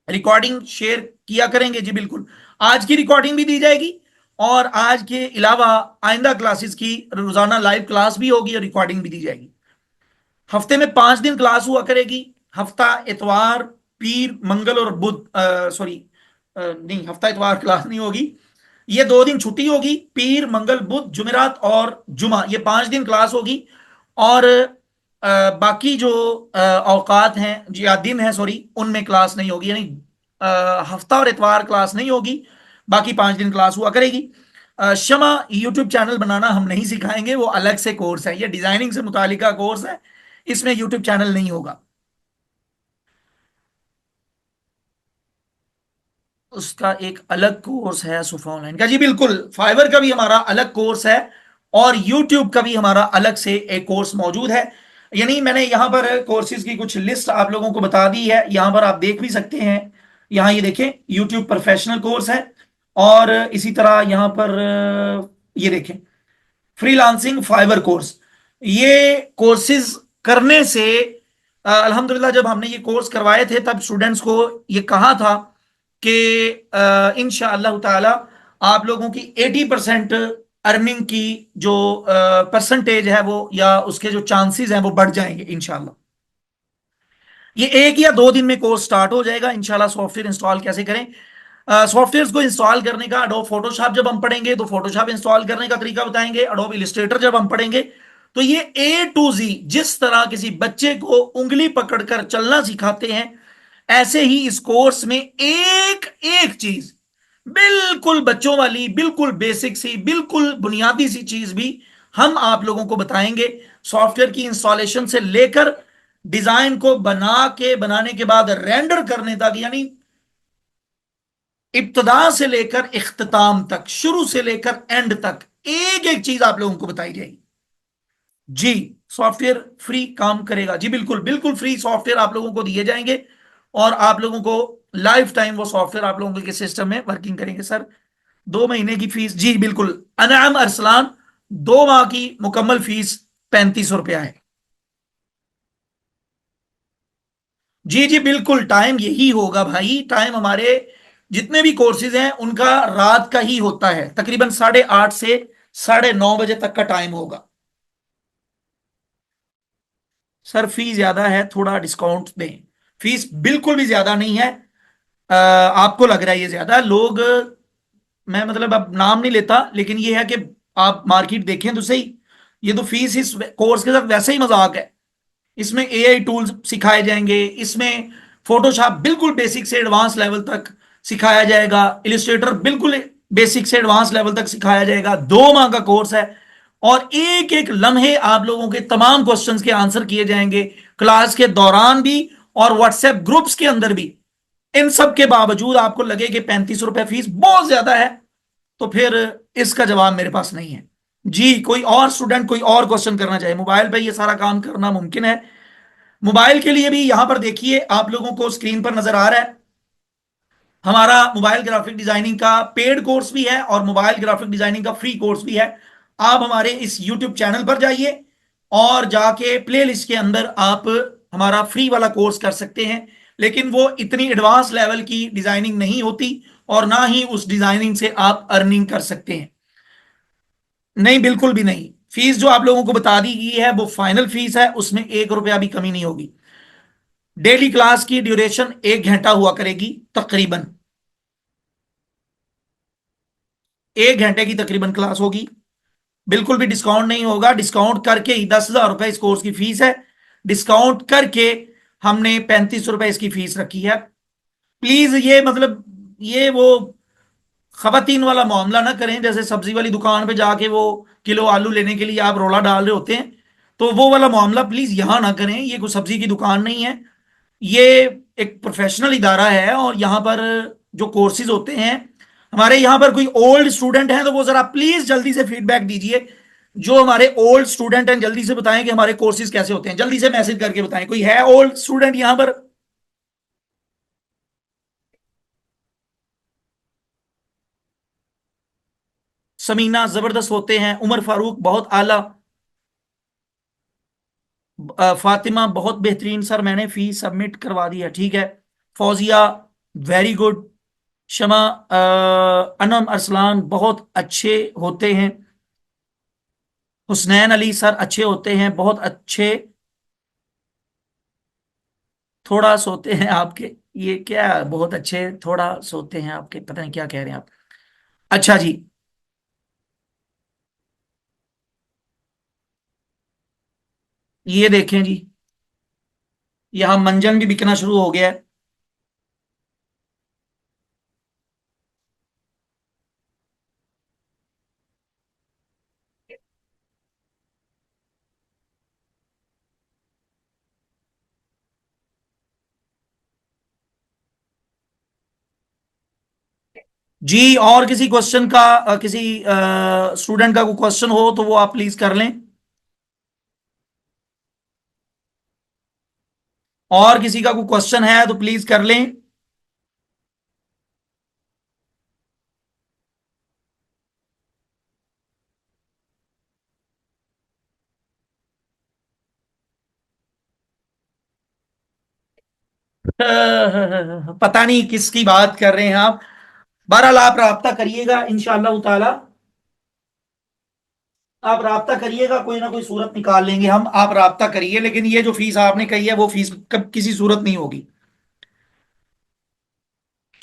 रिकॉर्डिंग शेयर किया करेंगे जी, बिल्कुल। आज की रिकॉर्डिंग भी दी जाएगी और आज के अलावा आइंदा क्लासेस की रोजाना लाइव क्लास भी होगी और रिकॉर्डिंग भी दी जाएगी। हफ्ते में 5 दिन क्लास हुआ करेगी। हफ्ता इतवार, पीर, मंगल और बुध, सॉरी नहीं, हफ्ता इतवार क्लास नहीं होगी। ये 2 दिन छुट्टी होगी, पीर, मंगल, बुध, जुमेरात और जुमा, ये 5 दिन क्लास होगी। और बाकी जो औकात हैं या दिन है, सॉरी, उनमें क्लास नहीं होगी। यानी हफ्ता और इतवार क्लास नहीं होगी, बाकी 5 दिन क्लास हुआ करेगी। शमा यूट्यूब चैनल बनाना हम नहीं सिखाएंगे, वो अलग से कोर्स है, ये डिजाइनिंग से मुतालिका कोर्स है, इसमें यूट्यूब चैनल नहीं होगा। उसका एक अलग कोर्स है सुफा ऑनलाइन का जी, बिल्कुल। फाइवर का भी हमारा अलग कोर्स है और यूट्यूब का भी हमारा अलग से एक कोर्स मौजूद है। यानी मैंने यहां पर कोर्सेज की कुछ लिस्ट आप लोगों को बता दी है, यहां पर आप देख भी सकते हैं। यहां ये देखें, यूट्यूब प्रोफेशनल कोर्स है। और इसी तरह यहां पर ये देखें, फ्रीलांसिंग फाइवर कोर्स। ये कोर्सेज करने से अल्हम्दुलिल्लाह, जब हमने ये कोर्स करवाए थे तब स्टूडेंट्स को ये कहा था कि इंशाअल्लाह ताला आप लोगों की 80% अर्निंग की जो परसेंटेज है वो, या उसके जो चांसेस हैं वो बढ़ जाएंगे इंशाल्लाह। ये 1 या 2 दिन में कोर्स स्टार्ट हो जाएगा इंशाल्लाह। सॉफ्टवेयर इंस्टॉल कैसे करें, सॉफ्टवेयर को इंस्टॉल करने का, अडोब फोटोशॉप जब हम पढ़ेंगे तो फोटोशॉप इंस्टॉल करने का तरीका बताएंगे। अडोब इलिस्ट्रेटर जब हम पढ़ेंगे तो ये A to Z, जिस तरह किसी बच्चे को उंगली पकड़कर चलना सिखाते हैं, ऐसे ही इस कोर्स में एक एक चीज बिल्कुल बच्चों वाली, बिल्कुल बेसिक सी, बिल्कुल बुनियादी सी चीज भी हम आप लोगों को बताएंगे। सॉफ्टवेयर की इंस्टॉलेशन से लेकर डिजाइन को बनाने के बाद रेंडर करने तक, यानी इब्तदा से लेकर इख्तिताम तक, शुरू से लेकर एंड तक एक एक चीज आप लोगों को बताई जाएगी जी। सॉफ्टवेयर फ्री काम करेगा जी, बिल्कुल बिल्कुल फ्री सॉफ्टवेयर आप लोगों को दिए जाएंगे और आप लोगों को लाइफ टाइम वो सॉफ्टवेयर आप लोगों के सिस्टम में वर्किंग करेंगे। सर 2 महीने की फीस जी, बिल्कुल अनाम अरसलान, 2 माह की मुकम्मल फीस 3500 रुपया है जी। जी बिल्कुल, टाइम यही होगा भाई। टाइम हमारे जितने भी कोर्सेज हैं उनका रात का ही होता है, तकरीबन 8:30 से 9:30 बजे तक का टाइम होगा। सर फीस ज्यादा है, थोड़ा डिस्काउंट दें। फीस बिल्कुल भी ज्यादा नहीं है। आपको लग रहा है ये ज्यादा है। लोग, मैं मतलब अब नाम नहीं लेता, लेकिन ये है कि आप मार्केट देखें तो सही, ये तो फीस इस कोर्स के साथ वैसे ही मजाक है। इसमें एआई टूल्स सिखाए जाएंगे, इसमें फोटोशॉप बिल्कुल बेसिक से एडवांस लेवल तक सिखाया जाएगा, इलिस्ट्रेटर बिल्कुल बेसिक से एडवांस लेवल तक सिखाया जाएगा। 2 माह का कोर्स है और एक एक लम्हे आप लोगों के तमाम क्वेश्चंस के आंसर किए जाएंगे, क्लास के दौरान भी और व्हाट्सएप ग्रुप्स के अंदर भी। इन सब के बावजूद आपको लगे कि 3500 रुपए फीस बहुत ज्यादा है, तो फिर इसका जवाब मेरे पास नहीं है जी। कोई और स्टूडेंट कोई और क्वेश्चन करना चाहे, मोबाइल पे ये सारा काम करना मुमकिन है। मोबाइल के लिए भी यहां पर देखिए, आप लोगों को स्क्रीन पर नजर आ रहा है, हमारा मोबाइल ग्राफिक डिजाइनिंग का पेड कोर्स भी है और मोबाइल ग्राफिक डिजाइनिंग का फ्री कोर्स भी है। आप हमारे इस यूट्यूब चैनल पर जाइए और जाके प्ले लिस्ट के अंदर आप हमारा फ्री वाला कोर्स कर सकते हैं। लेकिन वो इतनी एडवांस लेवल की डिजाइनिंग नहीं होती और ना ही उस डिजाइनिंग से आप अर्निंग कर सकते हैं। नहीं, बिल्कुल भी नहीं। फीस जो आप लोगों को बता दी गई है वो फाइनल फीस है, उसमें 1 रुपया भी कमी नहीं होगी। डेली क्लास की ड्यूरेशन 1 घंटा हुआ करेगी, तकरीबन 1 घंटे की तकरीबन क्लास होगी। बिल्कुल भी डिस्काउंट नहीं होगा। डिस्काउंट करके ही 10,000 रुपए इस कोर्स की फीस है। डिस्काउंट करके हमने 3500 रुपए इसकी फीस रखी है। प्लीज ये मतलब ये वो खवातीन वाला मामला ना करें, जैसे सब्जी वाली दुकान पे जाके वो किलो आलू लेने के लिए आप रोला डाल रहे होते हैं, तो वो वाला मामला प्लीज यहां ना करें। ये कोई सब्जी की दुकान नहीं है, ये एक प्रोफेशनल इदारा है। और यहाँ पर जो कोर्सेज होते हैं, हमारे यहाँ पर कोई ओल्ड स्टूडेंट हैं तो वो जरा प्लीज जल्दी से फीडबैक दीजिए। जो हमारे ओल्ड स्टूडेंट हैं जल्दी से बताएं कि हमारे कोर्सेज कैसे होते हैं, जल्दी से मैसेज करके बताएं। कोई है ओल्ड स्टूडेंट यहाँ पर? समीना जबरदस्त होते हैं, उमर फारूक बहुत आला, फातिमा बहुत बेहतरीन सर, मैंने फीस सबमिट करवा दी है, ठीक है। Fauzia very good. शमा अनम अरसलान बहुत अच्छे होते हैं। हुसनैन अली सर अच्छे होते हैं, बहुत अच्छे। थोड़ा सोते हैं आपके, ये क्या है? बहुत अच्छे थोड़ा सोते हैं आपके, पता नहीं क्या कह रहे हैं आप। अच्छा जी, ये देखें जी, यहाँ मंजन भी बिकना शुरू हो गया है। जी, और किसी क्वेश्चन का किसी स्टूडेंट का कोई क्वेश्चन हो तो वो आप प्लीज कर लें। और किसी का कोई क्वेश्चन है तो प्लीज कर लें। पता नहीं किसकी बात कर रहे हैं आप। बहरहाल आप राब्ता करिएगा इंशाअल्लाह ताला। आप राब्ता करिएगा, कोई ना कोई सूरत निकाल लेंगे हम। आप राब्ता करिए, लेकिन ये जो फीस आपने कही है वो फीस कब किसी सूरत नहीं होगी।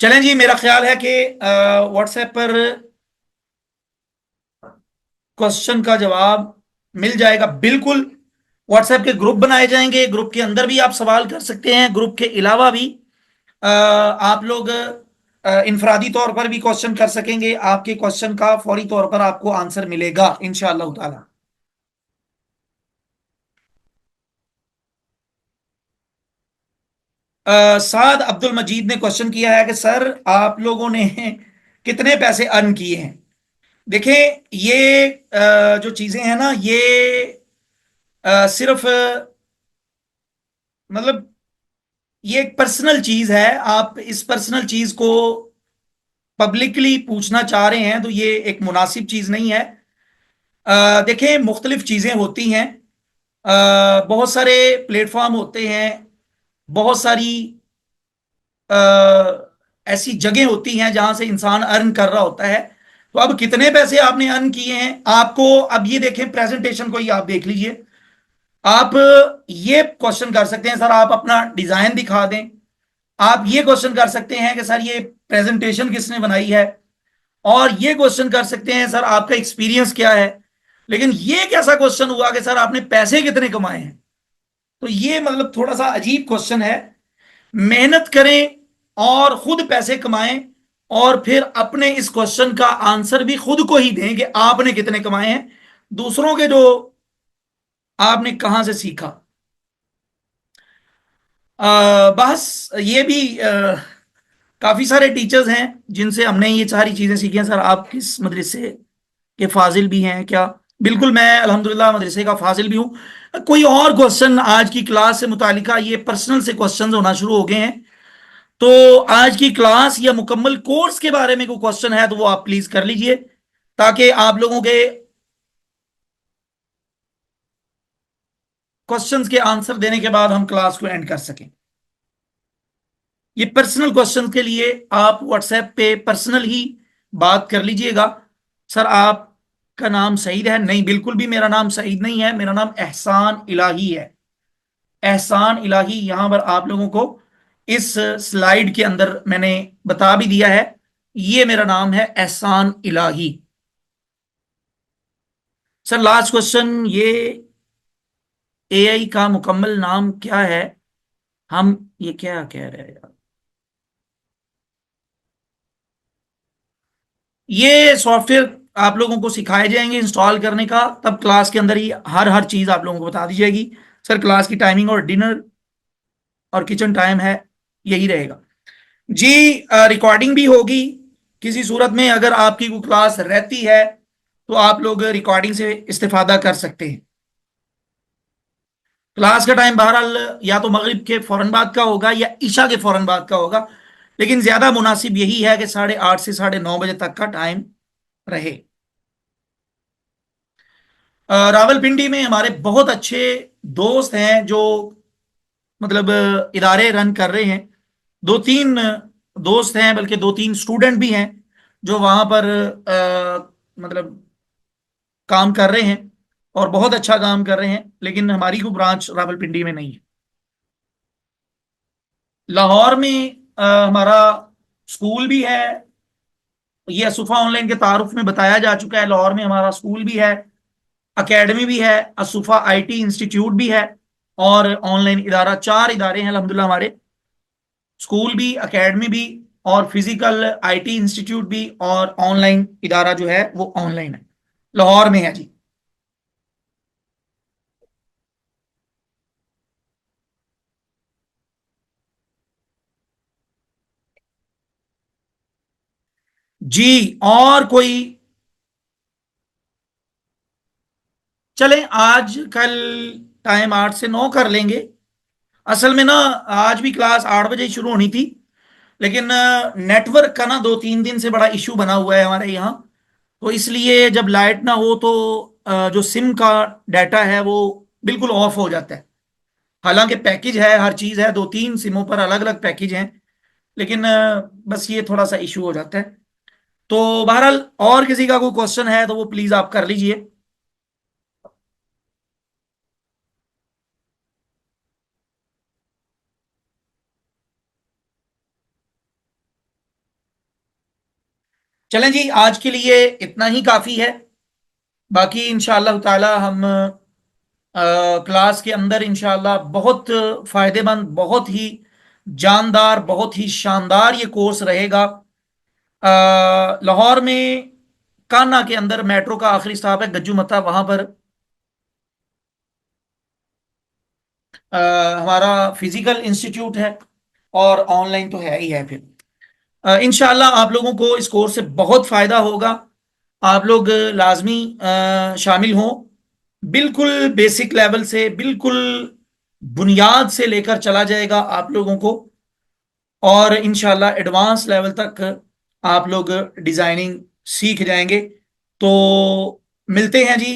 चलें जी, मेरा ख्याल है कि व्हाट्सएप पर क्वेश्चन का जवाब मिल जाएगा बिल्कुल। व्हाट्सएप के ग्रुप बनाए जाएंगे, ग्रुप के अंदर भी आप सवाल कर सकते हैं, ग्रुप के अलावा भी आप लोग इनफरादी तौर पर भी क्वेश्चन कर सकेंगे। आपके क्वेश्चन का फौरी तौर पर आपको आंसर मिलेगा इंशाअल्लाह ताला। साद अब्दुल मजीद ने क्वेश्चन किया है कि सर आप लोगों ने कितने पैसे अर्न किए हैं। देखें, ये जो चीजें हैं ना, ये सिर्फ मतलब ये एक पर्सनल चीज है। आप इस पर्सनल चीज को पब्लिकली पूछना चाह रहे हैं तो ये एक मुनासिब चीज नहीं है। देखें, मुख्तलिफ चीजें होती हैं, बहुत सारे प्लेटफॉर्म होते हैं, बहुत सारी ऐसी जगह होती हैं जहां से इंसान अर्न कर रहा होता है। तो अब कितने पैसे आपने अर्न किए हैं आपको, अब ये देखें, प्रेजेंटेशन को ही आप देख लीजिए। आप ये क्वेश्चन कर सकते हैं सर आप अपना डिजाइन दिखा दें। आप ये क्वेश्चन कर सकते हैं कि सर ये प्रेजेंटेशन किसने बनाई है। और ये क्वेश्चन कर सकते हैं सर आपका एक्सपीरियंस क्या है। लेकिन ये कैसा क्वेश्चन हुआ कि सर आपने पैसे कितने कमाए हैं? तो ये मतलब थोड़ा सा अजीब क्वेश्चन है। मेहनत करें और खुद पैसे कमाएं, और फिर अपने इस क्वेश्चन का आंसर भी खुद को ही दें कि आपने कितने कमाए हैं। दूसरों के जो आपने कहां से सीखा। बस ये भी काफी सारे टीचर्स हैं जिनसे हमने ये सारी चीजें सीखी हैं। सर आप किस मदरसे के फाजिल भी हैं क्या? बिल्कुल, मैं अल्हम्दुलिल्लाह मदरसे का फाजिल भी हूँ। कोई और क्वेश्चन आज की क्लास से मुतालिका, ये पर्सनल से क्वेश्चंस होना शुरू हो गए हैं, तो आज की क्लास या मुकम्मल कोर्स के बारे में कोई क्वेश्चन है तो वो आप प्लीज कर लीजिए, ताकि आप लोगों के क्वेश्चंस के आंसर देने के बाद हम क्लास को एंड कर सकें। ये पर्सनल क्वेश्चन के लिए आप व्हाट्सएप पे पर्सनल ही बात कर लीजिएगा। सर आपका नाम सईद है? नहीं, बिल्कुल भी मेरा नाम सईद नहीं है, मेरा नाम एहसान इलाही है। एहसान इलाही यहां पर आप लोगों को इस स्लाइड के अंदर मैंने बता भी दिया है। ये मेरा नाम है एहसान इलाही। सर लास्ट क्वेश्चन, ये एआई का मुकम्मल नाम क्या है? हम ये क्या कह रहे हैं यार? ये सॉफ्टवेयर आप लोगों को सिखाए जाएंगे इंस्टॉल करने का, तब क्लास के अंदर ही हर हर चीज आप लोगों को बता दी जाएगी। सर क्लास की टाइमिंग और डिनर और किचन टाइम है, यही रहेगा जी। रिकॉर्डिंग भी होगी। किसी सूरत में अगर आपकी कोई क्लास रहती है तो आप लोग रिकॉर्डिंग से इस्तेफादा कर सकते हैं। क्लास का टाइम बहरहाल या तो मगरिब के फौरन बाद का होगा या ईशा के फौरन बाद का होगा, लेकिन ज्यादा मुनासिब यही है कि 8:30 से 9:30 तक का टाइम रहे। रावलपिंडी में हमारे बहुत अच्छे दोस्त हैं जो मतलब इदारे रन कर रहे हैं। दो तीन दोस्त हैं, बल्कि दो तीन स्टूडेंट भी हैं जो वहां पर मतलब काम कर रहे हैं और बहुत अच्छा काम कर रहे हैं, लेकिन हमारी को ब्रांच रावलपिंडी में नहीं है। लाहौर में हमारा स्कूल भी है। ये असुफा ऑनलाइन के तारुफ में बताया जा चुका है। लाहौर में हमारा स्कूल भी है, एकेडमी भी है, असुफा आईटी इंस्टीट्यूट भी है और ऑनलाइन इदारा। 4 इदारे हैं अल्हम्दुलिल्लाह हमारे, स्कूल भी, एकेडमी भी और फिजिकल आईटी इंस्टीट्यूट भी, और ऑनलाइन इदारा जो है वो ऑनलाइन है, लाहौर में है जी। जी और कोई, चलें आज कल टाइम 8 से 9 कर लेंगे। असल में ना आज भी क्लास 8 बजे ही शुरू होनी थी, लेकिन नेटवर्क का ना 2-3 दिन से बड़ा इशू बना हुआ है हमारे यहाँ। तो इसलिए जब लाइट ना हो तो जो सिम का डाटा है वो बिल्कुल ऑफ हो जाता है। हालांकि पैकेज है, हर चीज़ है, 2-3 सिमों पर अलग अलग पैकेज हैं, लेकिन बस ये थोड़ा सा इशू हो जाता है। तो बहरहाल और किसी का कोई क्वेश्चन है तो वो प्लीज़ आप कर लीजिए। चलें जी, आज के लिए इतना ही काफ़ी है। बाकी इंशाअल्लाह ताला हम क्लास के अंदर इंशाअल्लाह बहुत फायदेमंद, बहुत ही जानदार, बहुत ही शानदार ये कोर्स रहेगा। लाहौर में कान्हा के अंदर मेट्रो का आखिरी स्टॉप है गज्जू मता, वहां पर हमारा फिजिकल इंस्टीट्यूट है और ऑनलाइन तो है ही है फिर। इंशाल्लाह आप लोगों को इस कोर्स से बहुत फायदा होगा। आप लोग लाजमी शामिल हों। बिल्कुल बेसिक लेवल से, बिल्कुल बुनियाद से लेकर चला जाएगा आप लोगों को, और इंशाल्लाह एडवांस लेवल तक आप लोग डिजाइनिंग सीख जाएंगे। तो मिलते हैं जी,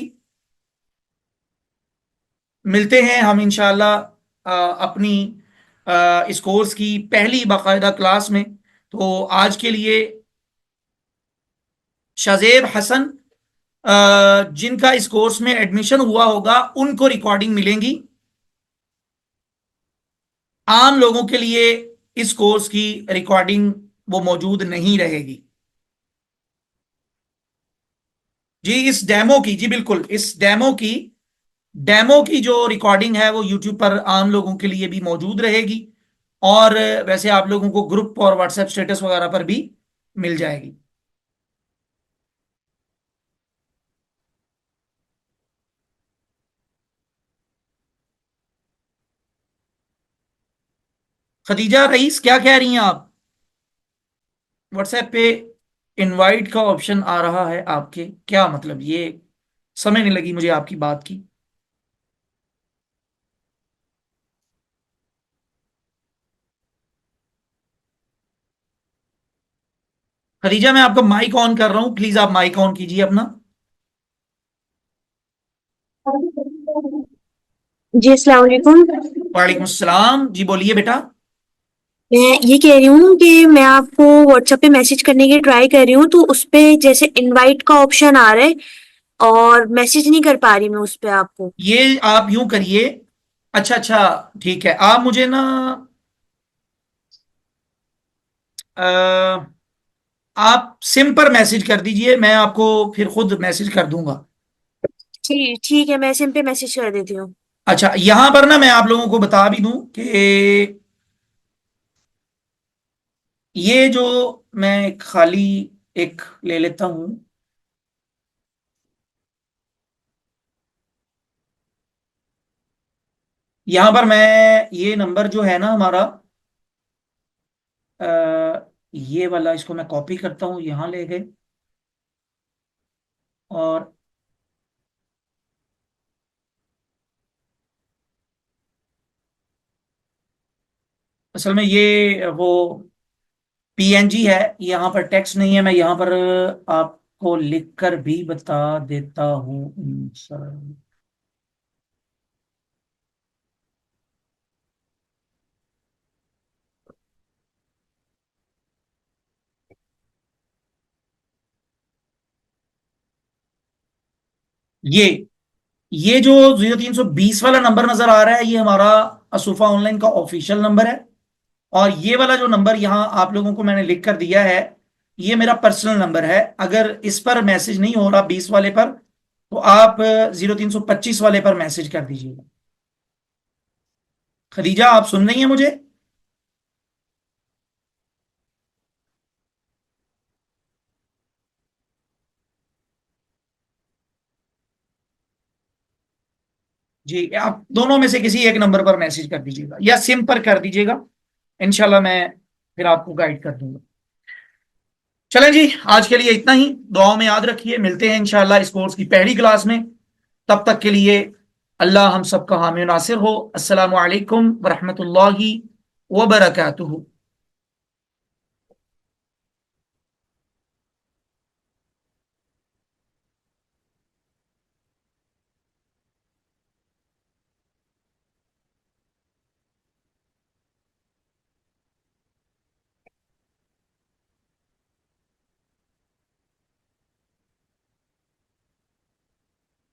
मिलते हैं हम इंशाल्लाह अपनी इस कोर्स की पहली बाकायदा क्लास में। तो आज के लिए शाजेब हसन, जिनका इस कोर्स में एडमिशन हुआ होगा उनको रिकॉर्डिंग मिलेंगी। आम लोगों के लिए इस कोर्स की रिकॉर्डिंग वो मौजूद नहीं रहेगी जी। इस डेमो की, जी बिल्कुल, इस डेमो की जो रिकॉर्डिंग है वो यूट्यूब पर आम लोगों के लिए भी मौजूद रहेगी, और वैसे आप लोगों को ग्रुप और व्हाट्सएप स्टेटस वगैरह पर भी मिल जाएगी। खदीजा रईस, क्या कह रही हैं आप? व्हाट्सएप पे इनवाइट का ऑप्शन आ रहा है आपके, क्या मतलब ये? समझ नहीं लगी मुझे आपकी बात की। खदीजा, मैं आपका माइक ऑन कर रहा हूं, प्लीज आप माइक ऑन कीजिए अपना। जी अस्सलाम वालेकुम। वालेकुम अस्सलाम, जी बोलिए बेटा। मैं ये कह रही हूँ कि मैं आपको व्हाट्सएप पे मैसेज करने की ट्राई कर रही हूँ, तो उस पे जैसे इनवाइट का ऑप्शन आ रहा है और मैसेज नहीं कर पा रही मैं उस पे आपको। ये आप यूं करिए, अच्छा अच्छा, ठीक है, आप मुझे ना अ, आप सिम पर मैसेज कर दीजिए, मैं आपको फिर खुद मैसेज कर दूंगा। ठीक ठीक है, मैं सिम पे मैसेज कर देती हूँ। अच्छा, यहां पर ना मैं आप लोगों को बता भी दूं कि ये जो मैं खाली एक ले लेता हूं। यहां पर मैं ये नंबर जो है ना हमारा, ये वाला, इसको मैं कॉपी करता हूं, यहां ले गए। और असल में ये वो पीएनजी है, यहाँ पर टेक्स्ट नहीं है। मैं यहाँ पर आपको लिखकर भी बता देता हूँ सर। ये ये जो 0320 वाला नंबर नजर आ रहा है, ये हमारा असुफा ऑनलाइन का ऑफिशियल नंबर है। और ये वाला जो नंबर यहाँ आप लोगों को मैंने लिख कर दिया है, ये मेरा पर्सनल नंबर है। अगर इस पर मैसेज नहीं हो रहा 20 वाले पर, तो आप 0325 वाले पर मैसेज कर दीजिएगा। खदीजा, आप सुन रही हैं मुझे? जी, आप दोनों में से किसी एक नंबर पर मैसेज कर दीजिएगा या सिम पर कर दीजिएगा। इंशाल्लाह मैं फिर आपको गाइड कर दूंगा। चलें जी, आज के लिए इतना ही। दुआओं में याद रखिए, मिलते हैं इंशाल्लाह इस कोर्स की पहली क्लास में। तब तक के लिए अल्लाह हम सबका हामी नासिर हो। अस्सलामु अलैकुम वरहमतुल्लाहि वबरकातुहू।